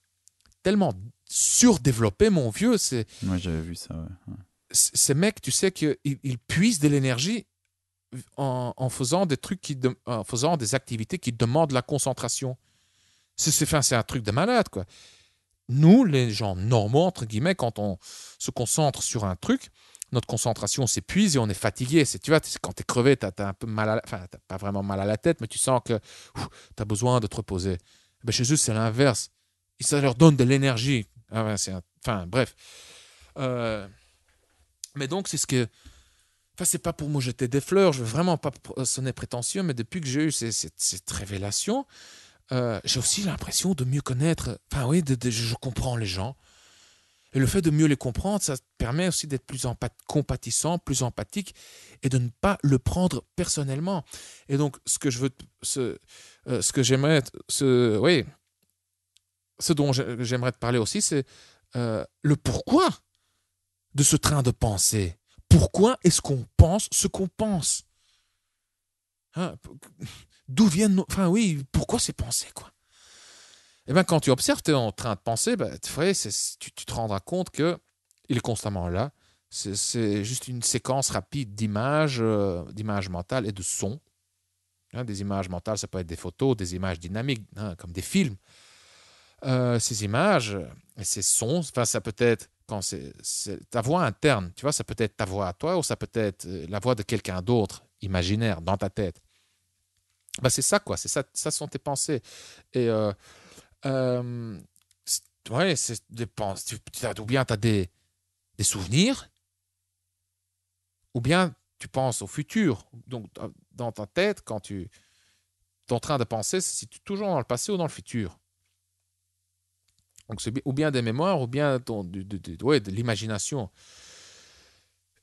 tellement surdéveloppé, mon vieux.
Ouais, j'avais vu ça, ouais.
Ces mecs, tu sais qu'ils puisent de l'énergie en faisant en faisant des activités qui demandent la concentration. C'est un truc de malade, quoi. Nous, les gens normaux, entre guillemets, quand on se concentre sur un truc, notre concentration s'épuise et on est fatigué. Tu vois, quand tu es crevé, tu as un peu enfin, t'as pas vraiment mal à la tête, mais tu sens que tu as besoin de te reposer. Chez eux, c'est l'inverse. Et ça leur donne de l'énergie. Enfin, bref. Euh, mais donc, c'est ce que. Enfin, c'est pas pour me jeter des fleurs, je veux vraiment pas sonner prétentieux, mais depuis que j'ai eu cette révélation, j'ai aussi l'impression de mieux connaître. Enfin, oui, je comprends les gens. Et le fait de mieux les comprendre, ça permet aussi d'être plus compatissant, plus empathique et de ne pas le prendre personnellement. Et donc, ce que j'aimerais, ce dont j'aimerais te parler aussi, c'est le pourquoi de ce train de pensée. Pourquoi est-ce qu'on pense ce qu'on pense? Hein, d'où viennent nos... Enfin oui, pourquoi ces pensées, quoi? Eh bien, quand tu observes, tu es en train de penser, tu te rendras compte qu'il est constamment là. C'est juste une séquence rapide d'images mentales et de sons. Hein, des images mentales, ça peut être des photos, des images dynamiques, hein, comme des films. Ces images et ces sons, enfin, ça peut être quand c'est ta voix interne, tu vois, ça peut être ta voix à toi ou ça peut être la voix de quelqu'un d'autre, imaginaire, dans ta tête. C'est ça, quoi. Ça sont tes pensées. Et ouais, c'est des pensées. Ou bien tu as des des souvenirs, ou bien tu penses au futur. Donc, dans ta tête, quand tu es en train de penser, c'est si tu es toujours dans le passé ou dans le futur. Donc, c'est ou bien des mémoires, ou bien de l'imagination.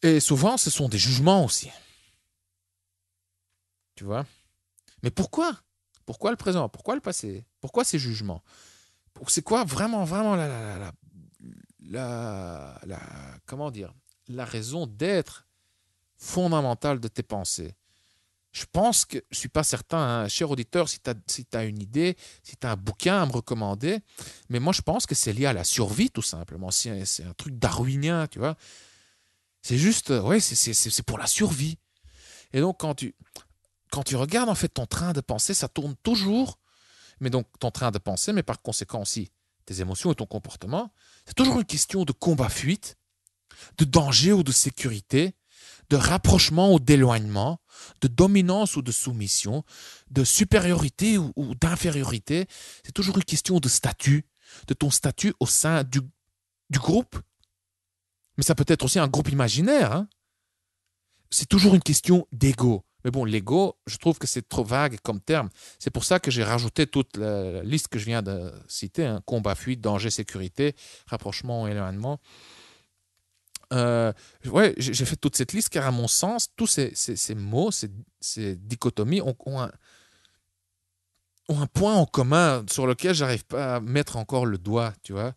Et souvent, ce sont des jugements aussi. Tu vois? Mais pourquoi? Pourquoi le présent? Pourquoi le passé? Pourquoi ces jugements? C'est quoi vraiment, vraiment comment dire, la raison d'être fondamentale de tes pensées? Je pense que, je ne suis pas certain, hein, cher auditeur, si tu as une idée, si tu as un bouquin à me recommander, mais moi je pense que c'est lié à la survie tout simplement. C'est un truc darwinien, tu vois. C'est juste, ouais, c'est pour la survie. Et donc quand tu regardes en fait ton train de pensée, ça tourne toujours, mais donc ton train de pensée, mais par conséquent aussi tes émotions et ton comportement, c'est toujours une question de combat-fuite, de danger ou de sécurité, de rapprochement ou d'éloignement, de dominance ou de soumission, de supériorité ou d'infériorité. C'est toujours une question de statut, de ton statut au sein du groupe. Mais ça peut être aussi un groupe imaginaire. Hein. C'est toujours une question d'ego. Mais bon, l'ego, je trouve que c'est trop vague comme terme. C'est pour ça que j'ai rajouté toute la liste que je viens de citer, hein, combat, fuite, danger, sécurité, rapprochement, éloignement. Ouais, j'ai fait toute cette liste car à mon sens, tous ces mots, ces dichotomies ont un point en commun sur lequel j'arrive pas à mettre encore le doigt, tu vois.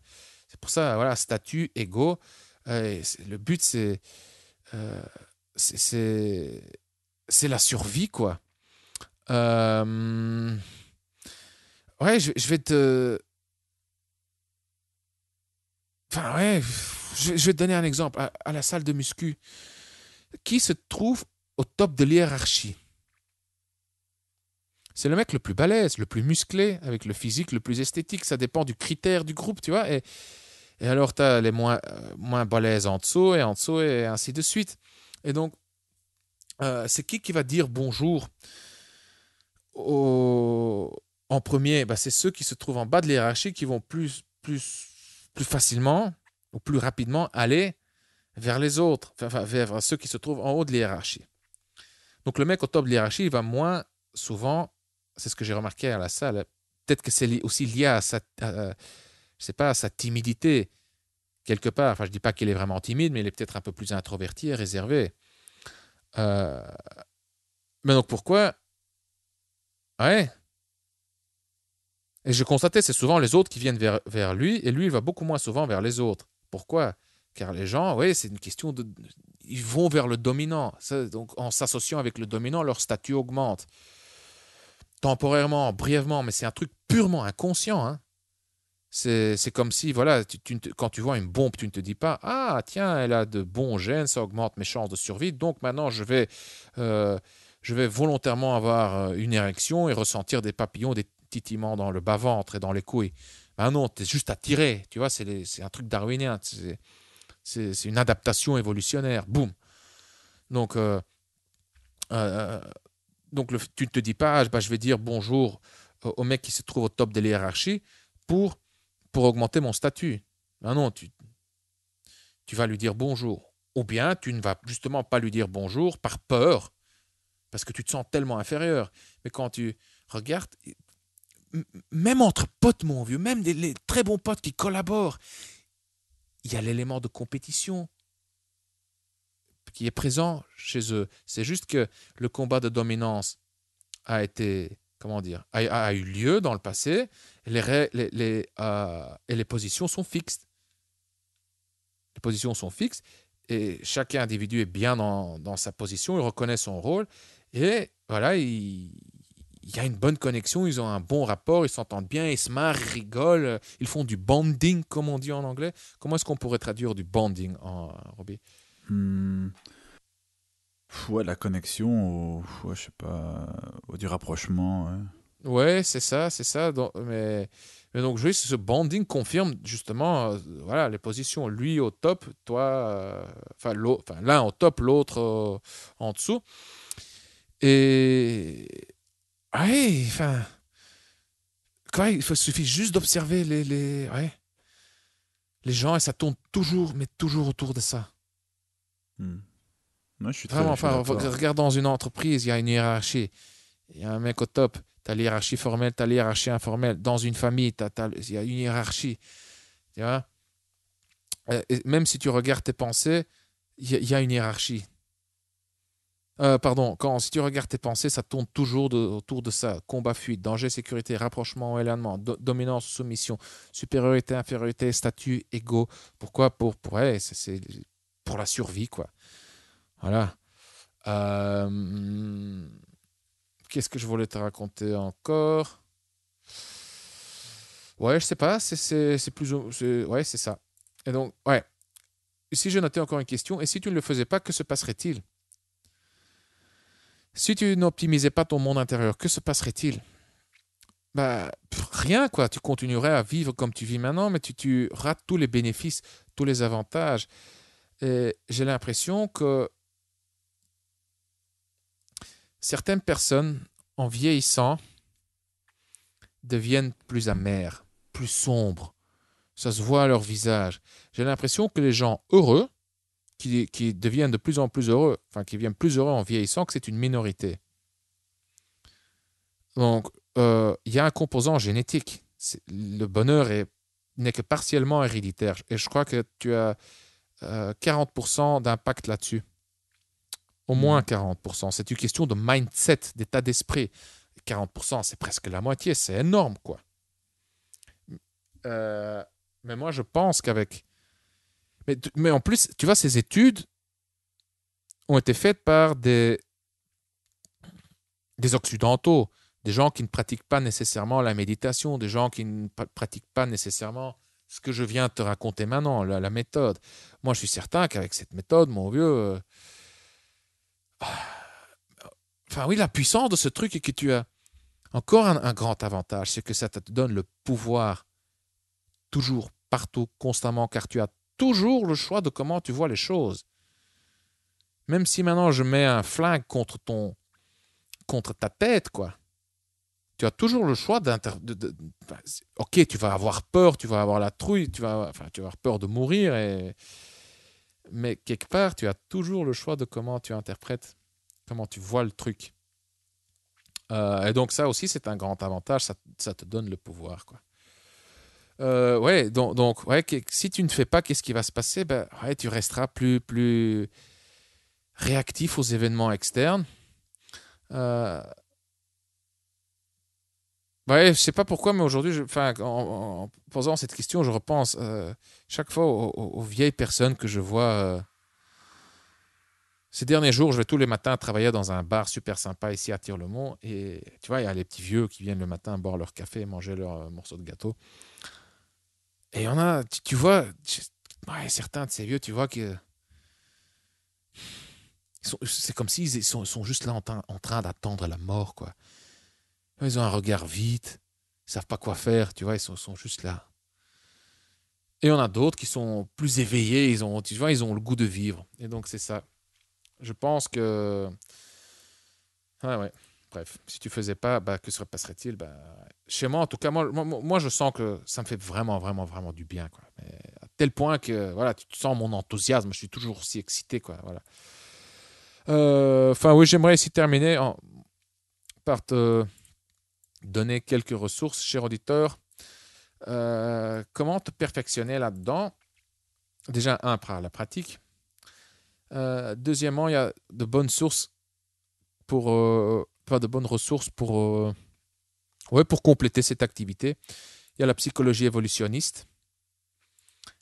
C'est pour ça, voilà, statut, ego. Le but, euh, c'est c'est la survie, quoi. Euh, ouais, je vais te... Enfin, ouais, je vais te donner un exemple. À la salle de muscu, qui se trouve au top de l'hiérarchie? C'est le mec le plus balèze, le plus musclé, avec le physique le plus esthétique. Ça dépend du critère du groupe, tu vois. Et alors, tu as les moins balèzes en dessous, et ainsi de suite. Et donc, c'est qui va dire bonjour en premier? Ben, c'est ceux qui se trouvent en bas de l'hiérarchie qui vont plus facilement ou plus rapidement aller vers les autres, enfin, vers ceux qui se trouvent en haut de l'hiérarchie. Donc, le mec au top de l'hiérarchie, il va moins souvent, c'est ce que j'ai remarqué à la salle, peut-être que c'est aussi lié à je sais pas, à sa timidité, quelque part. Enfin, je ne dis pas qu'il est vraiment timide, mais il est peut-être un peu plus introverti et réservé. Euh, mais donc pourquoi? Ouais. Et je constatais, c'est souvent les autres qui viennent vers lui, et lui, il va beaucoup moins souvent vers les autres. Pourquoi? Car les gens, oui, c'est une question de... Ils vont vers le dominant. Donc, en s'associant avec le dominant, leur statut augmente. Temporairement, brièvement, mais c'est un truc purement inconscient. Hein. C'est comme si, voilà, quand tu vois une bombe, tu ne te dis pas, ah, tiens, elle a de bons gènes, ça augmente mes chances de survie, donc maintenant je vais volontairement avoir une érection et ressentir des papillons, des titillements dans le bas-ventre et dans les couilles. Ben non, tu es juste attiré, tu vois, c'est un truc darwinien, c'est une adaptation évolutionnaire, boum. Donc, euh, tu ne te dis pas, ah, bah, je vais dire bonjour au mec qui se trouve au top de la hiérarchie pour augmenter mon statut. Ah non, tu vas lui dire bonjour. Ou bien tu ne vas justement pas lui dire bonjour par peur, parce que tu te sens tellement inférieur. Mais quand tu regardes, même entre potes, mon vieux, même les très bons potes qui collaborent, il y a l'élément de compétition qui est présent chez eux. C'est juste que le combat de dominance a été, comment dire, a eu lieu dans le passé, et les positions sont fixes. Les positions sont fixes et chaque individu est bien dans sa position, il reconnaît son rôle et voilà, il y a une bonne connexion, ils ont un bon rapport, ils s'entendent bien, ils se marrent, ils rigolent, ils font du bonding, comme on dit en anglais. Comment est-ce qu'on pourrait traduire du bonding en Robbie?
Hmm. Ouais, la connexion, ouais, je sais pas, du rapprochement. Ouais.
Ouais, c'est ça, c'est ça. Mais donc, juste ce bonding confirme justement voilà, les positions. Lui au top, toi, enfin, l'un au top, l'autre en dessous. Et ouais, enfin, quoi, suffit juste d'observer ouais.
les
gens, et ça tourne toujours, mais toujours autour de ça.
Hmm. Ouais,
Vraiment,
je suis
enfin,
d'accord.
regarde dans une entreprise, il y a une hiérarchie. Il y a un mec au top, tu as l'hiérarchie formelle, tu as l'hiérarchie informelle. Dans une famille, il y a une hiérarchie. Tu vois. Et même si tu regardes tes pensées, il y a une hiérarchie. Pardon, si tu regardes tes pensées, ça tourne toujours autour de ça. Combat, fuite, danger, sécurité, rapprochement, éloignement, dominance, soumission, supériorité, infériorité, statut, ego. Pourquoi ouais, c'est pour la survie, quoi. Voilà. Euh, Qu'est-ce que je voulais te raconter encore? Ouais, je sais pas, c'est plus ouais, c'est ça. Et donc, ouais, si je notais encore une question, et si tu ne le faisais pas, que se passerait-il? Si tu n'optimisais pas ton monde intérieur, que se passerait-il? Bah, rien, quoi. Tu continuerais à vivre comme tu vis maintenant, mais tu rates tous les bénéfices, tous les avantages. Et j'ai l'impression que certaines personnes, en vieillissant, deviennent plus amères, plus sombres. Ça se voit à leur visage. J'ai l'impression que les gens heureux, qui deviennent de plus en plus heureux, enfin qui deviennent plus heureux en vieillissant, que c'est une minorité. Donc, il y a un composant génétique. Le bonheur n'est que partiellement héréditaire. Et je crois que tu as 40% d'impact là-dessus. Au moins
Mhm.
40%. C'est une question de mindset, d'état d'esprit. 40%, c'est presque la moitié. C'est énorme, quoi. Euh, mais moi, je pense qu'avec... Mais en plus, tu vois, ces études ont été faites par des Occidentaux, des gens qui ne pratiquent pas nécessairement la méditation, des gens qui ne pratiquent pas nécessairement ce que je viens de te raconter maintenant, la méthode. Moi, je suis certain qu'avec cette méthode, mon vieux, enfin oui, la puissance de ce truc est que tu as encore un grand avantage, c'est que ça te donne le pouvoir toujours, partout, constamment, car tu as toujours le choix de comment tu vois les choses. Même si maintenant je mets un flingue contre ta tête, quoi. Tu as toujours le choix ok, tu vas avoir peur, tu vas avoir la trouille, tu vas avoir peur de mourir, mais quelque part, tu as toujours le choix de comment tu interprètes, comment tu vois le truc. Et donc ça aussi, c'est un grand avantage, ça te donne le pouvoir, quoi. Ouais, ouais, si tu ne fais pas, qu'est-ce qui va se passer? Ben, ouais, tu resteras plus réactif aux événements externes. Euh, Ouais, je sais pas pourquoi, mais aujourd'hui, enfin, en posant cette question, je repense chaque fois aux vieilles personnes que je vois. Ces derniers jours, je vais tous les matins travailler dans un bar super sympa ici à Tir-le-Mont. Et tu vois, il y a les petits vieux qui viennent le matin boire leur café et manger leur morceau de gâteau. Et il y en a, tu vois, ouais, certains de ces vieux, tu vois que c'est comme s'ils sont juste là en train d'attendre la mort, quoi. Ils ont un regard vide, ils savent pas quoi faire, tu vois, sont juste là. Et on a d'autres qui sont plus éveillés, tu vois, ils ont le goût de vivre. Et donc c'est ça. Je pense que, ouais, ouais. Bref, si tu faisais pas, bah, que se passerait-il? Bah, chez moi, en tout cas, moi, je sens que ça me fait vraiment, vraiment, vraiment du bien, quoi. Mais à tel point que, voilà, tu sens mon enthousiasme. Je suis toujours aussi excité, quoi. Voilà. Enfin, oui, j'aimerais ici terminer par te donner quelques ressources, cher auditeur. Comment te perfectionner là-dedans? Déjà, par la pratique. Deuxièmement, il y a de bonnes sources pas de bonnes ressources ouais, pour compléter cette activité. Il y a la psychologie évolutionniste,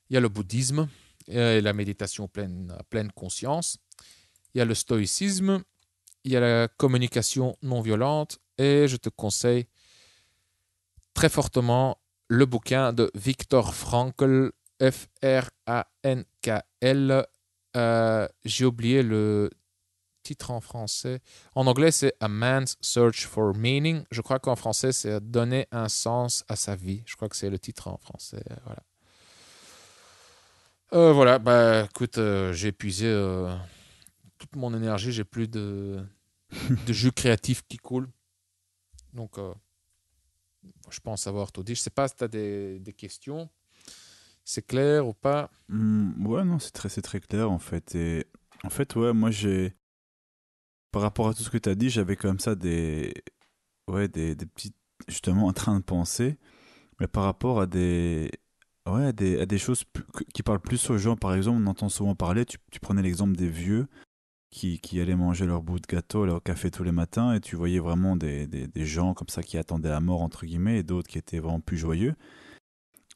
il y a le bouddhisme et la méditation à pleine conscience, il y a le stoïcisme, il y a la communication non violente et je te conseille très fortement le bouquin de Viktor Frankl, Frankl. J'ai oublié le titre en français. En anglais, c'est A Man's Search for Meaning. Je crois qu'en français, c'est Donner un sens à sa vie. Je crois que c'est le titre en français. Voilà. Voilà, bah écoute, j'ai épuisé toute mon énergie. J'ai plus de jus créatif qui coule. Donc, je pense avoir tout dit. Je sais pas si tu as des questions. C'est clair ou pas?
Ouais, non, c'est très clair en fait. Et en fait, ouais, moi j'ai, par rapport à tout ce que tu as dit, j'avais comme ça des petits, justement, en train de penser, mais par rapport à à des choses qui parlent plus aux gens. Par exemple, on entend souvent parler, tu prenais l'exemple des vieux qui allaient manger leur bout de gâteau, leur café tous les matins, et tu voyais vraiment des gens comme ça qui attendaient la mort, entre guillemets, et d'autres qui étaient vraiment plus joyeux.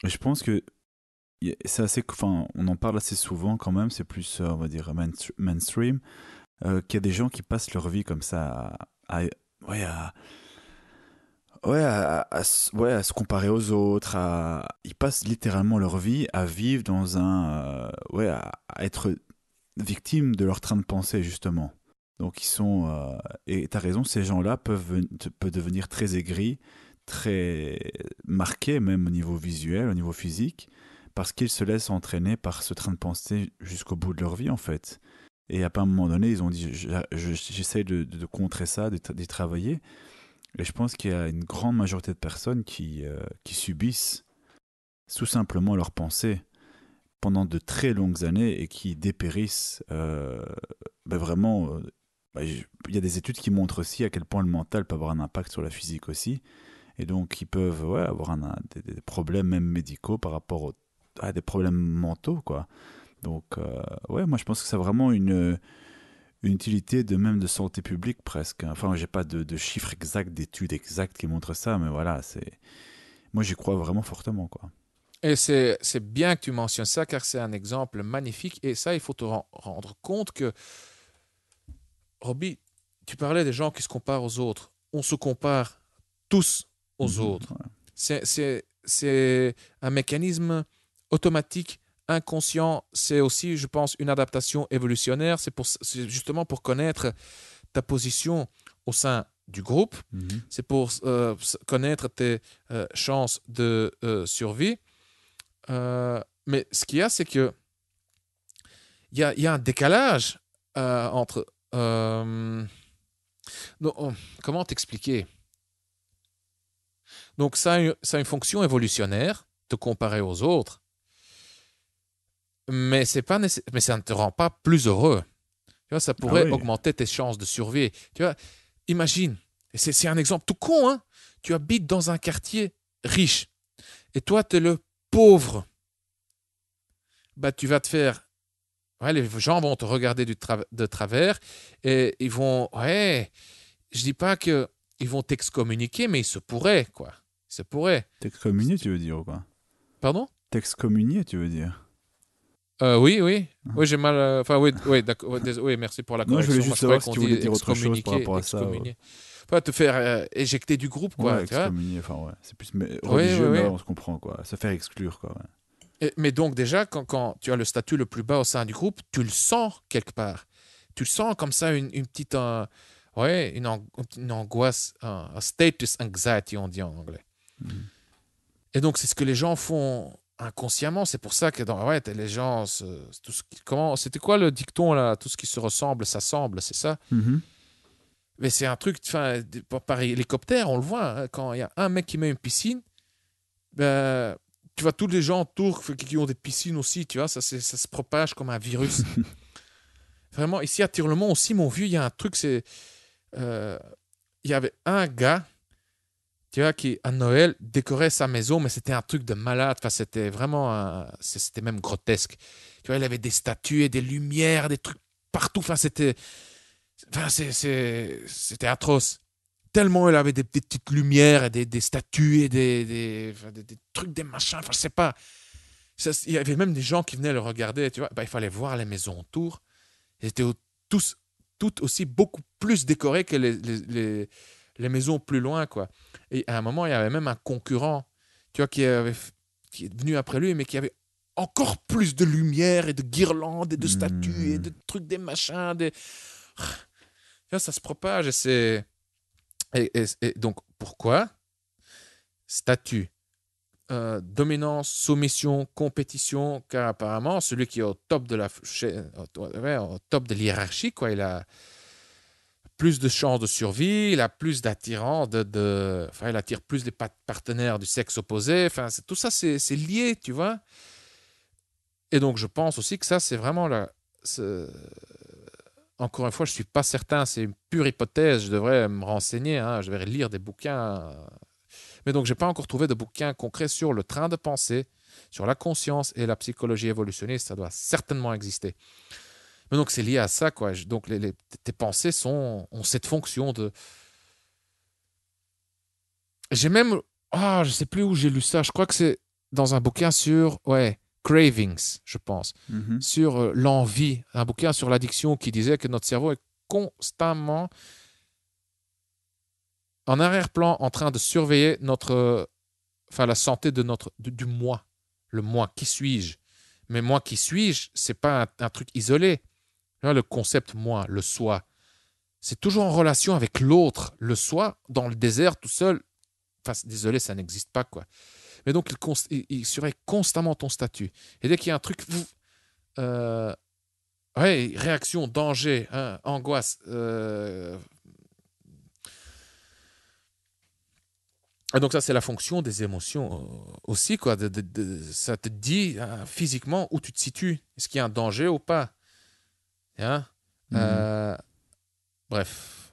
Et je pense que c'est assez, enfin, on en parle assez souvent quand même, c'est plus, on va dire, mainstream, qu'il y a des gens qui passent leur vie comme ça ouais, ouais, à se comparer aux autres, ils passent littéralement leur vie à vivre dans ouais, à être victimes de leur train de pensée, justement. Donc ils sont, et t'as raison, ces gens-là peuvent devenir très aigris, très marqués même au niveau visuel, au niveau physique, parce qu'ils se laissent entraîner par ce train de pensée jusqu'au bout de leur vie, en fait. Et à un moment donné, ils ont dit, j'essaie de contrer ça, d'y travailler. Et je pense qu'il y a une grande majorité de personnes qui subissent tout simplement leurs pensées pendant de très longues années et qui dépérissent vraiment. Il y a des études qui montrent aussi à quel point le mental peut avoir un impact sur la physique aussi. Et donc, ils peuvent ouais, avoir des problèmes même médicaux par rapport à des problèmes mentaux, quoi. Donc, ouais, moi, je pense que c'est vraiment une utilité de même de santé publique presque. Enfin, j'ai pas de chiffres exacts, d'études exactes qui montrent ça, mais voilà, c'est. Moi, j'y crois vraiment fortement, quoi.
Et c'est bien que tu mentionnes ça, car c'est un exemple magnifique. Et ça, il faut te rendre compte que, Robbie, tu parlais des gens qui se comparent aux autres. On se compare tous aux
Mhm,
autres.
ouais.
C'est un mécanisme automatique, inconscient. C'est aussi, je pense, une adaptation évolutionnaire. C'est justement pour connaître ta position au sein du groupe.
Mhm.
C'est pour connaître tes chances de survie. Mais ce qu'il y a, c'est que il y a un décalage entre. Non, comment t'expliquer? Donc, ça a une fonction évolutionnaire, te comparer aux autres, mais, mais ça ne te rend pas plus heureux. Tu vois, ça
Ah
pourrait
oui.
augmenter tes chances de survie. Tu vois, imagine, et c'est un exemple tout con, hein? Tu habites dans un quartier riche et toi, tu es le pauvre. Bah, tu vas te faire. Ouais, les gens vont te regarder de travers et ils vont. Ouais, je dis pas que ils vont t'excommuniquer, mais il se pourrait, quoi. Il se pourrait.
T'excommunier, tu veux dire, ou quoi?
Pardon?
T'excommunier, tu veux dire?
Oui, oui.
Ah.
Oui, j'ai mal. Enfin, oui, oui, d'accord. Ouais, oui, merci pour la
Non, je voulais
correction. Moi,
juste
je croyais
savoir si
qu'on
tu
dit
voulais dire autre chose par
excommuniquer,
rapport à ça.
excommunier. Enfin, te faire éjecter du groupe, quoi,
Ouais,
tu vois.
excommunier, enfin ouais. C'est plus
Oui, oui,
religieux, mais ouais,
oui.
on se comprend, quoi. Se faire exclure, quoi. Ouais.
Mais donc, déjà, quand tu as le statut le plus bas au sein du groupe, tu le sens quelque part. Tu le sens comme ça, une petite. Ouais, une angoisse, un status anxiety, on dit en anglais.
Mhm.
Et donc, c'est ce que les gens font inconsciemment. C'est pour ça que ouais, les gens. C'était quoi le dicton là? Tout ce qui se ressemble, ça semble, c'est ça?
Mhm.
Mais c'est un truc, enfin, par hélicoptère, on le voit. Hein, quand il y a un mec qui met une piscine, ben, tu vois tous les gens autour qui ont des piscines aussi, tu vois, ça se propage comme un virus. Vraiment, ici à Tirlemont aussi, mon vieux, il y a un truc, euh, il y avait un gars, tu vois, qui à Noël décorait sa maison, mais c'était un truc de malade. Enfin, c'était vraiment, c'était même grotesque. Tu vois, il avait des statues et des lumières, des trucs partout. Enfin, c'était atroce. Tellement il avait des petites lumières et des statues et enfin, des trucs, des machins. Enfin, je sais pas. Il y avait même des gens qui venaient le regarder. Tu vois, ben, il fallait voir les maisons autour. Ils étaient tous, toutes aussi beaucoup plus décorées que les maisons plus loin, quoi. Et à un moment, il y avait même un concurrent, tu vois, qui est venu après lui, mais qui avait encore plus de lumière et de guirlandes et de statues et
Mhm.
de trucs, des machins, des. Tu vois, ça se propage et c'est. Et donc, pourquoi statut, dominance, soumission, compétition, car apparemment, celui qui est au top de ouais, au top de l'hiérarchie, quoi, il a plus de chances de survie, il a plus d'attirance, enfin, il attire plus les partenaires du sexe opposé. Enfin, tout ça, c'est lié, tu vois. Et donc, je pense aussi que ça, c'est vraiment encore une fois, je ne suis pas certain, c'est une pure hypothèse, je devrais me renseigner, hein, je devrais lire des bouquins. Mais donc, je n'ai pas encore trouvé de bouquin concret sur le train de pensée, sur la conscience et la psychologie évolutionniste. Ça doit certainement exister. Mais donc, c'est lié à ça, quoi. Donc, tes pensées ont cette fonction de... J'ai même... Ah, je ne sais plus où j'ai lu ça. Je crois que c'est dans un bouquin sur... Ouais, cravings, je pense.
Mhm.
Sur l'envie. Un bouquin sur l'addiction qui disait que notre cerveau est constamment en arrière-plan en train de surveiller la santé de du moi. Le moi, qui suis-je? Mais moi, qui suis-je? C'est pas un truc isolé. Le concept moi, le soi, c'est toujours en relation avec l'autre. Le soi, dans le désert, tout seul, enfin, désolé, ça n'existe pas, quoi. Mais donc, il surveille constamment ton statut. Et dès qu'il y a un truc, ouais, réaction, danger, hein, angoisse, et donc ça, c'est la fonction des émotions aussi, quoi. Ça te dit physiquement où tu te situes. Est-ce qu'il y a un danger ou pas? Hein?
Mhm.
Euh, Bref.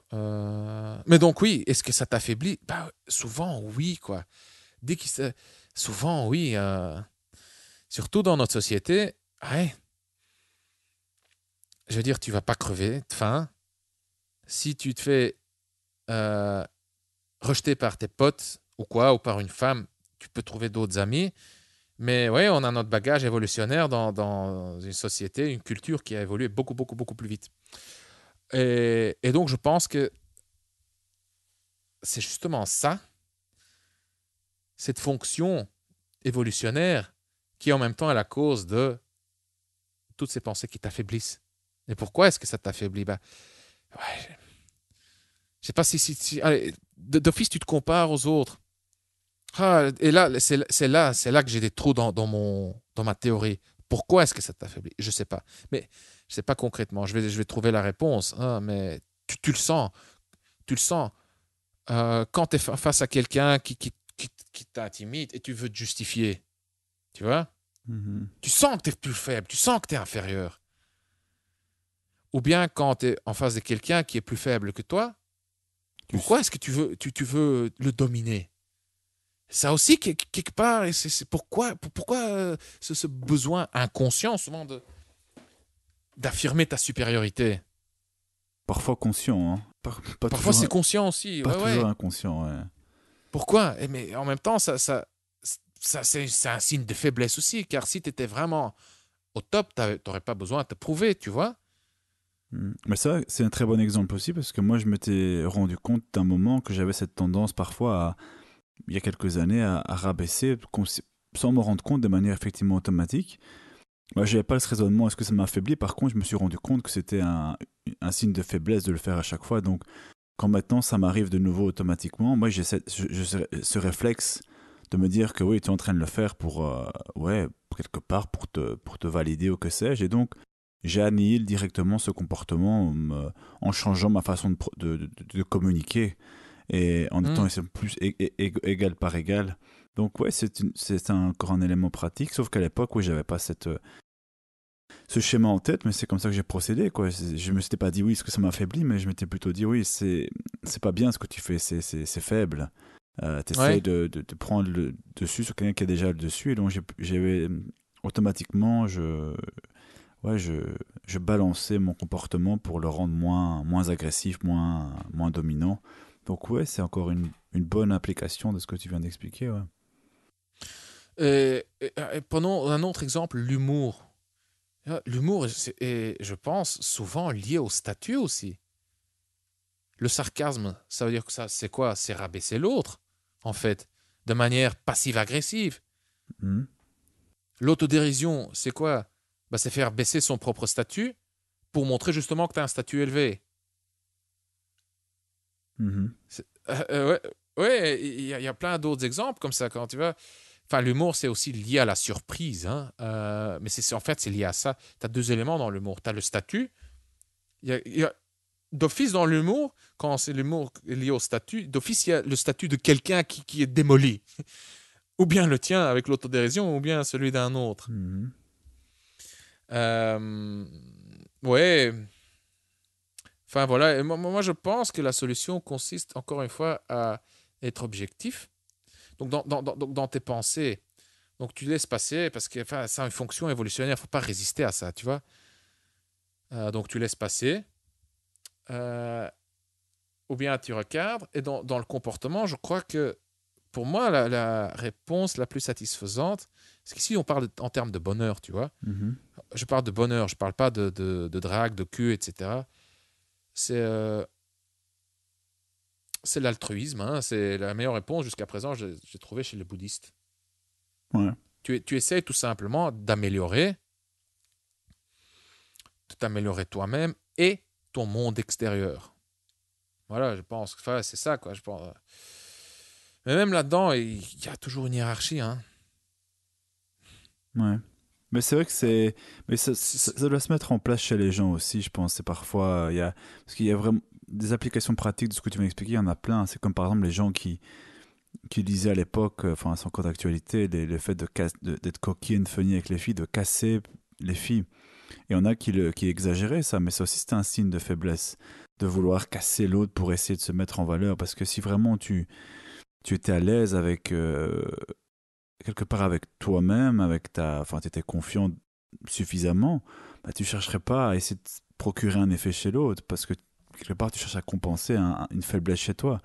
Mais donc oui, est-ce que ça t'affaiblit? Bah, souvent oui, quoi. Dès qu'il se... Souvent oui. Surtout dans notre société, ouais, je veux dire, tu vas pas crever de faim. Si tu te fais euh, rejeter par tes potes ou quoi, ou par une femme, tu peux trouver d'autres amis. Mais oui, on a notre bagage évolutionnaire dans une société, une culture qui a évolué beaucoup, beaucoup, beaucoup plus vite. Et donc, je pense que c'est justement ça, cette fonction évolutionnaire, qui en même temps est la cause de toutes ces pensées qui t'affaiblissent. Et pourquoi est-ce que ça t'affaiblit? Ben, ouais, je sais pas allez, d'office, tu te compares aux autres. Ah, et là, c'est là que j'ai des trous dans ma théorie. Pourquoi est-ce que ça t'affaiblit? Je sais pas. Mais je sais pas concrètement. Je vais trouver la réponse, hein, mais tu le sens. Tu le sens. Quand tu es face à quelqu'un qui t'intimide et tu veux te justifier, tu vois?
Mhm.
Tu sens que tu es plus faible, tu sens que tu es inférieur. Ou bien quand tu es en face de quelqu'un qui est plus faible que toi,
Tu
pourquoi
s-
est-ce que tu veux le dominer? Ça aussi, quelque part, et c'est pourquoi ce besoin inconscient souvent d'affirmer ta supériorité?
Parfois conscient, hein. Pas
Parfois, c'est
toujours,
conscient aussi.
pas
Ouais,
toujours
ouais.
inconscient, ouais.
Pourquoi? Mais en même temps, c'est un signe de faiblesse aussi, car si tu étais vraiment au top, tu n'aurais pas besoin de te prouver, tu vois?
Mm. Mais ça, c'est un très bon exemple aussi parce que moi, je m'étais rendu compte d'un moment que j'avais cette tendance parfois, il y a quelques années, à rabaisser sans me rendre compte de manière effectivement automatique. Moi, j'avais pas ce raisonnement, est-ce que ça m'a affaibli? Par contre, je me suis rendu compte que c'était un signe de faiblesse de le faire à chaque fois. Donc, quand maintenant ça m'arrive de nouveau automatiquement, moi, j'ai ce réflexe de me dire que oui, tu es en train de le faire pour, ouais, quelque part, pour te valider ou que sais-je. Et donc, j'annihile directement ce comportement en changeant ma façon de communiquer et en étant
Hmm.
plus égal par égal. Donc ouais, c'est encore un élément pratique, sauf qu'à l'époque, oui, j'avais pas ce schéma en tête, mais c'est comme ça que j'ai procédé, quoi. Je me suis pas dit oui, ce que ça m'affaiblit, mais je m'étais plutôt dit oui, c'est pas bien ce que tu fais, c'est faible. T'essayes
Ouais.
de prendre le dessus sur quelqu'un qui a déjà le dessus, et donc j'ai automatiquement, ouais, je balançais mon comportement pour le rendre moins agressif, moins dominant. Donc ouais, c'est encore une bonne application de ce que tu viens d'expliquer, ouais.
Et prenons un autre exemple, l'humour. L'humour est, je pense, souvent lié au statut aussi. Le sarcasme, ça veut dire que ça, c'est quoi? C'est rabaisser l'autre, en fait, de manière passive-agressive.
Mhm.
L'autodérision, c'est quoi? Bah, c'est faire baisser son propre statut pour montrer justement que tu as un statut élevé.
Mhm.
Ouais, ouais, il y a plein d'autres exemples comme ça quand tu vas. Enfin, l'humour, c'est aussi lié à la surprise, hein. Mais en fait, c'est lié à ça. Tu as deux éléments dans l'humour. Tu as le statut. Il y a d'office dans l'humour, quand c'est l'humour lié au statut, d'office, il y a le statut de quelqu'un qui est démoli. Ou bien le tien avec l'autodérision, ou bien celui d'un autre.
Mhm.
Euh, ouais, enfin voilà. Et moi, je pense que la solution consiste encore une fois à être objectif. Donc, dans tes pensées, donc tu laisses passer parce que enfin, c'est une fonction évolutionnaire. Il ne faut pas résister à ça, tu vois. Donc, tu laisses passer. Euh, ou bien tu recadres. Et dans le comportement, je crois que pour moi, la réponse la plus satisfaisante, c'est qu'ici, on parle en termes de bonheur, tu vois.
Mhm.
Je parle de bonheur, je parle pas de drague, de cul, etc. C'est c'est l'altruisme, hein, c'est la meilleure réponse jusqu'à présent, j'ai trouvé chez les bouddhistes.
Ouais.
Tu essaies tout simplement d'améliorer, de t'améliorer toi-même et ton monde extérieur. Voilà, je pense. Enfin, c'est ça, quoi. Je pense. Mais même là-dedans, il y a toujours une hiérarchie, hein.
Ouais. Mais c'est vrai que
Euh,
c'est. Mais
c'est-
ça doit se mettre en place chez les gens aussi, je pense. C'est parfois. Il y a... Parce qu'il y a vraiment des applications pratiques de ce que tu m'as expliqué, il y en a plein. C'est comme par exemple les gens qui disaient à l'époque, enfin, c'est encore d'actualité, le fait d'être coquine, funny avec les filles, de casser les filles. Et on a qui exagéraient ça, mais ça aussi c'était un signe de faiblesse, de vouloir casser l'autre pour essayer de se mettre en valeur. Parce que si vraiment tu étais à l'aise avec quelque part avec toi-même, enfin, tu étais confiant suffisamment, bah, tu chercherais pas à essayer de procurer un effet chez l'autre, parce que quelque part, tu cherches à compenser une faiblesse chez toi.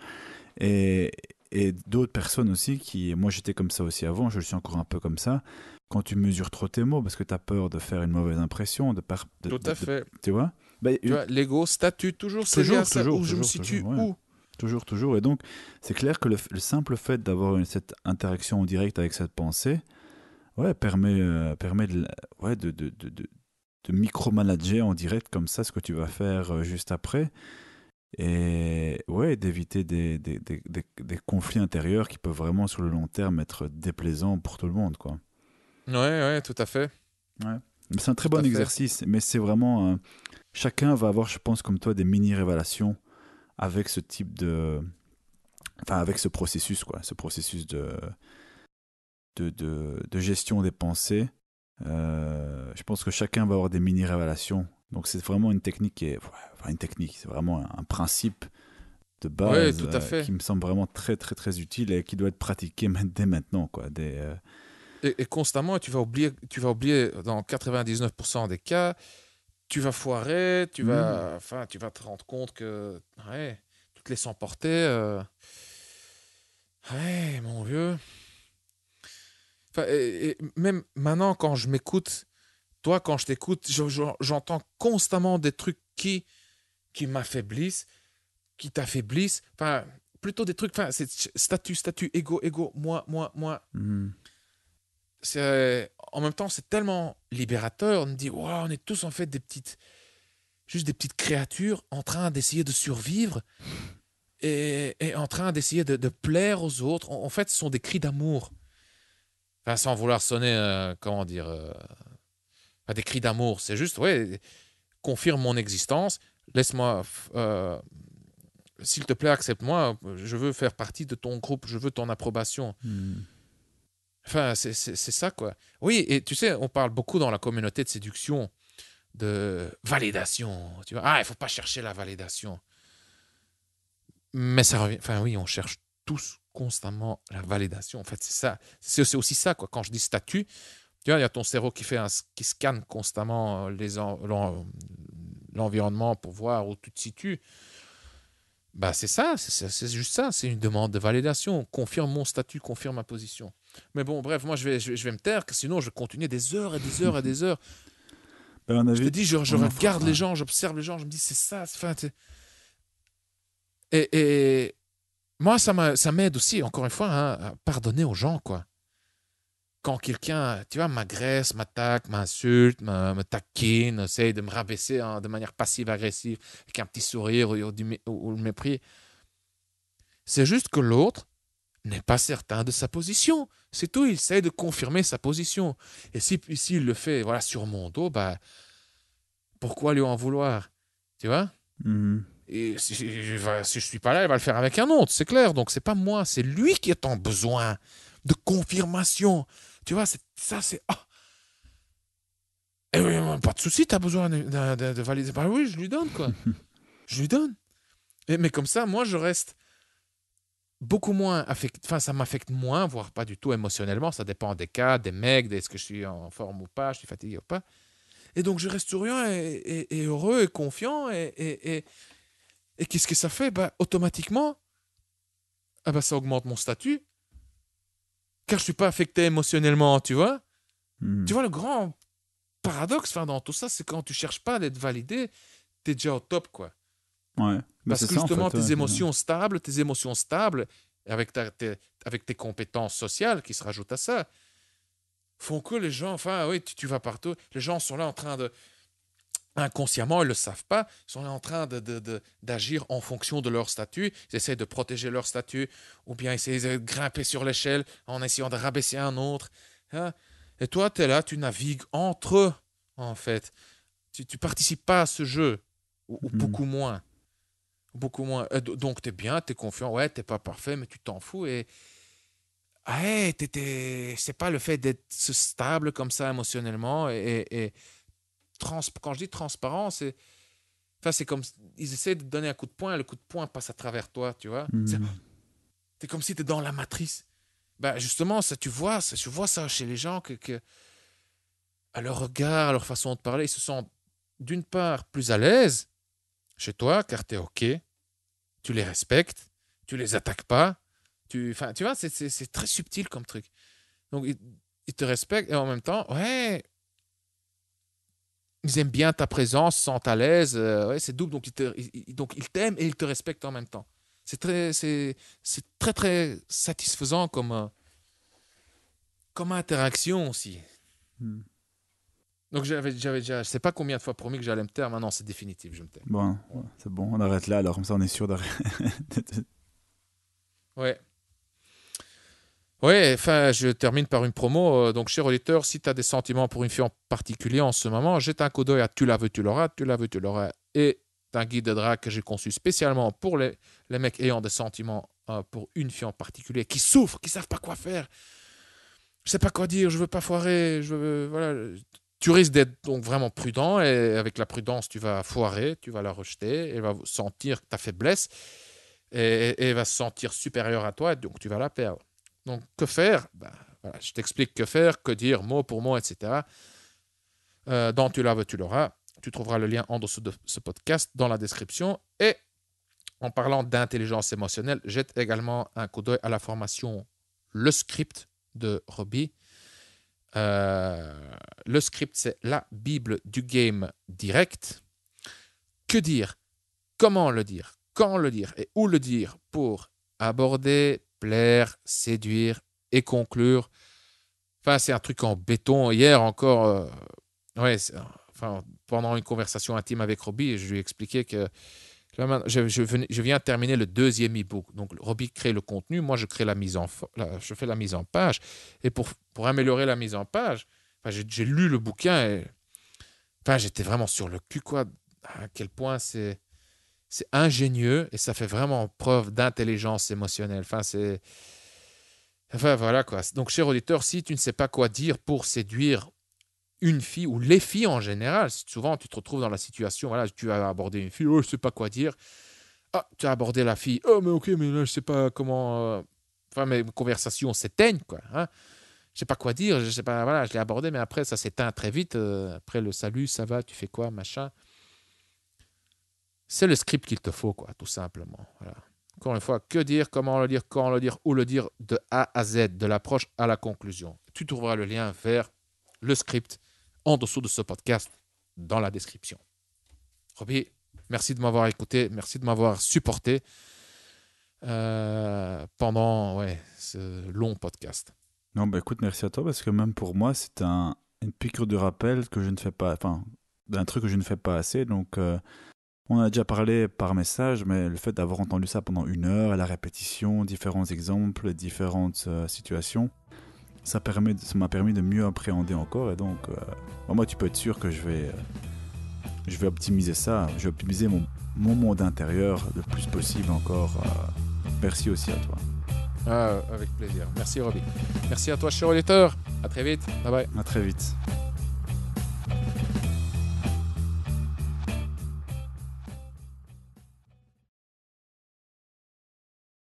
Et, et d'autres personnes aussi moi j'étais comme ça aussi avant, je suis encore un peu comme ça, quand tu mesures trop tes mots, parce que tu as peur de faire une mauvaise impression,
Tout à fait.
tu vois. Bah,
Tu vois, l'ego, statut, toujours c'est lié à
toujours,
ça.
toujours,
Où je me
toujours, toujours,
situe,
ouais.
où?
Toujours, toujours. Et donc, c'est clair que le simple fait d'avoir cette interaction en direct avec cette pensée, ouais, permet ouais, de micromanager en direct comme ça ce que tu vas faire juste après. Et ouais, d'éviter des conflits intérieurs qui peuvent vraiment, sur le long terme, être déplaisants pour tout le monde, quoi.
Ouais, ouais, tout à fait.
Ouais. Mais c'est un très
Tout à
bon
fait.
exercice, mais c'est vraiment... chacun va avoir, je pense, comme toi, des mini-révélations avec ce type de... Enfin, avec ce processus, quoi. Ce processus de gestion des pensées. Je pense que chacun va avoir des mini-révélations. Donc c'est vraiment une technique qui est... Enfin, une technique, c'est vraiment un principe de
Ouais,
base
tout à fait.
qui me semble vraiment très très très utile et qui doit être pratiqué dès maintenant, quoi.
Et constamment, tu vas oublier dans 99% des cas, tu vas foirer,
Hmm.
enfin, tu vas te rendre compte que, ouais, tu te laisses emporter. Ouais, mon vieux. Enfin, et même maintenant, quand je m'écoute, toi, quand je t'écoute, j'entends constamment des trucs qui m'affaiblissent, qui t'affaiblissent. Enfin, plutôt des trucs, enfin, c'est statut, ego, moi.
Hmm.
En même temps, c'est tellement libérateur. On me dit, wow, on est tous en fait juste des petites créatures en train d'essayer de survivre et en train d'essayer de plaire aux autres. En fait, ce sont des cris d'amour. Enfin, sans vouloir sonner, comment dire, pas des cris d'amour. C'est juste, ouais, confirme mon existence. Laisse-moi, s'il te plaît, accepte-moi. Je veux faire partie de ton groupe. Je veux ton approbation.
Hmm.
Enfin, c'est ça, quoi. Oui, et tu sais, on parle beaucoup dans la communauté de séduction de validation. Tu vois, ah, il faut pas chercher la validation. Mais ça revient. Enfin, oui, on cherche tous constamment la validation. En fait, c'est ça. C'est aussi ça, quoi. Quand je dis statut, tu vois, il y a ton cerveau qui scanne constamment l'environnement pour voir où tu te situes. Bah, c'est ça, c'est juste ça. C'est une demande de validation. Confirme mon statut, confirme ma position. Mais bon, bref, moi, je vais me taire, sinon, je vais continuer des heures et des heures et des heures.
Ben, on a
Je te
vu,
dis, je
on en fera.
regarde les gens, j'observe les gens, je me dis, c'est ça. Enfin, et moi, ça m'aide aussi, encore une fois, hein, à pardonner aux gens, quoi. Quand quelqu'un, tu vois, m'agresse, m'attaque, m'insulte, me taquine, essaye de me rabaisser hein, de manière passive-agressive, avec un petit sourire ou le mépris, c'est juste que l'autre n'est pas certain de sa position. C'est tout, il essaye de confirmer sa position. Et s'il le fait voilà, sur mon dos, bah, pourquoi lui en vouloir? Tu vois?
Mhm.
Et si je suis pas là, il va le faire avec un autre, c'est clair. Donc c'est pas moi, c'est lui qui est en besoin de confirmation. Tu vois, ça c'est Eh oui, pas de souci, t'as besoin de valider. Bah oui, je lui donne, quoi. Je lui donne. Mais comme ça, moi, je reste beaucoup moins affecté. Enfin, ça m'affecte moins, voire pas du tout émotionnellement. Ça dépend des cas, des mecs, est-ce que je suis en forme ou pas, je suis fatigué ou pas. Et donc, je reste souriant et heureux et confiant. Et qu'est-ce que ça fait? Bah, automatiquement, ah bah, ça augmente mon statut. Car je suis pas affecté émotionnellement, tu vois. Tu vois, le grand paradoxe dans tout ça, c'est quand tu cherches pas à être validé, tu es déjà au top, quoi.
Ouais, bah,
Parce
c'est
que
ça en
justement,
fait. Ouais,
tes émotions stables, avec, avec tes compétences sociales qui se rajoutent à ça, font que les gens, enfin, oui, tu vas partout, les gens sont là en train de, inconsciemment, ils ne le savent pas, ils sont là en train d'agir en fonction de leur statut, ils essaient de protéger leur statut, ou bien essayer de grimper sur l'échelle en essayant de rabaisser un autre. Hein. Et toi, tu es là, tu navigues entre eux, en fait. Tu ne participes pas à ce jeu, ou
Mhm.
beaucoup moins. Beaucoup moins. Donc, tu es bien, tu es confiant, ouais, tu n'es pas parfait, mais tu t'en fous. Et ouais, c'est pas le fait d'être stable comme ça émotionnellement. Et quand je dis transparent, c'est comme ils essaient de te donner un coup de poing, et le coup de poing passe à travers toi, tu vois.
Mhm.
C'est comme si tu es dans la matrice. Ben justement, je vois ça chez les gens que à leur regard, à leur façon de parler, ils se sentent d'une part plus à l'aise chez toi, car tu es OK, tu les respectes, tu les attaques pas. Enfin, tu vois, c'est très subtil comme truc. Donc, ils te respectent et en même temps, ouais, ils aiment bien ta présence, se sentent à l'aise. Ouais, c'est double, donc ils t'aiment et ils te respectent en même temps. C'est très, très satisfaisant comme interaction aussi.
Mhm.
Donc, j'avais déjà, je sais pas combien de fois promis que j'allais me taire. Maintenant, c'est définitif, je me tais.
Bon, ouais, c'est bon, on arrête là alors, comme ça on est sûr d'arrêter.
Ouais. Ouais, enfin, je termine par une promo. Donc, cher auditeur, si tu as des sentiments pour une fille en particulier en ce moment, jette un coup d'œil à Tu la veux, tu l'auras, Tu la veux, tu l'auras. Et c'est un guide de drague que j'ai conçu spécialement pour les mecs ayant des sentiments pour une fille en particulier, qui souffrent, qui savent pas quoi faire. Je sais pas quoi dire, je veux pas foirer, voilà. Tu risques d'être donc vraiment prudent et avec la prudence, tu vas foirer, tu vas la rejeter, elle va sentir ta faiblesse et elle va se sentir supérieure à toi, donc tu vas la perdre. Donc, que faire? Ben, voilà, je t'explique que faire, que dire, mot pour mot, etc. Dans Tu la veux, tu l'auras. Tu trouveras le lien en dessous de ce podcast dans la description. Et en parlant d'intelligence émotionnelle, jette également un coup d'œil à la formation Le Script de Robbie. Le script, c'est la Bible du game direct. Que dire? Comment le dire? Quand le dire? Et où le dire pour aborder, plaire, séduire et conclure. Enfin, c'est un truc en béton. Hier encore, ouais, enfin, pendant une conversation intime avec Robbie, je lui ai expliqué que là, je viens de terminer le deuxième e-book. Donc, Robbie crée le contenu, moi, je crée je fais la mise en page. Et pour améliorer la mise en page, enfin, j'ai lu le bouquin et enfin, j'étais vraiment sur le cul, quoi, à quel point c'est ingénieux et ça fait vraiment preuve d'intelligence émotionnelle. Enfin, voilà, quoi. Donc, cher auditeur, si tu ne sais pas quoi dire pour séduire une fille ou les filles en général, souvent tu te retrouves dans la situation, voilà, tu as abordé une fille, oh, je sais pas quoi dire. Ah, tu as abordé la fille, oh, mais ok, mais là, je sais pas comment. Enfin, mes conversations s'éteignent, quoi. Hein. Je sais pas quoi dire, je sais pas, voilà, je l'ai abordé, mais après, ça s'éteint très vite. Après le salut, ça va, tu fais quoi, machin. C'est le script qu'il te faut, quoi, tout simplement. Voilà. Encore une fois, que dire, comment le dire, quand le dire, où le dire, de A à Z, de l'approche à la conclusion. Tu trouveras le lien vers le script en dessous de ce podcast dans la description. Robbie, merci de m'avoir écouté, merci de m'avoir supporté pendant ce long podcast.
Non, bah écoute, merci à toi parce que même pour moi, c'est une piqûre de rappel que je ne fais pas, enfin, d'un truc que je ne fais pas assez. Donc, on a déjà parlé par message, mais le fait d'avoir entendu ça pendant 1 heure, la répétition, différents exemples, différentes situations, ça m'a permis de mieux appréhender encore. Et donc, moi, tu peux être sûr que je vais optimiser ça. Je vais optimiser mon monde intérieur le plus possible encore. Merci aussi à toi.
Avec plaisir. Merci Robbie. Merci à toi, cher auditeur. À très vite. Bye bye.
À très vite.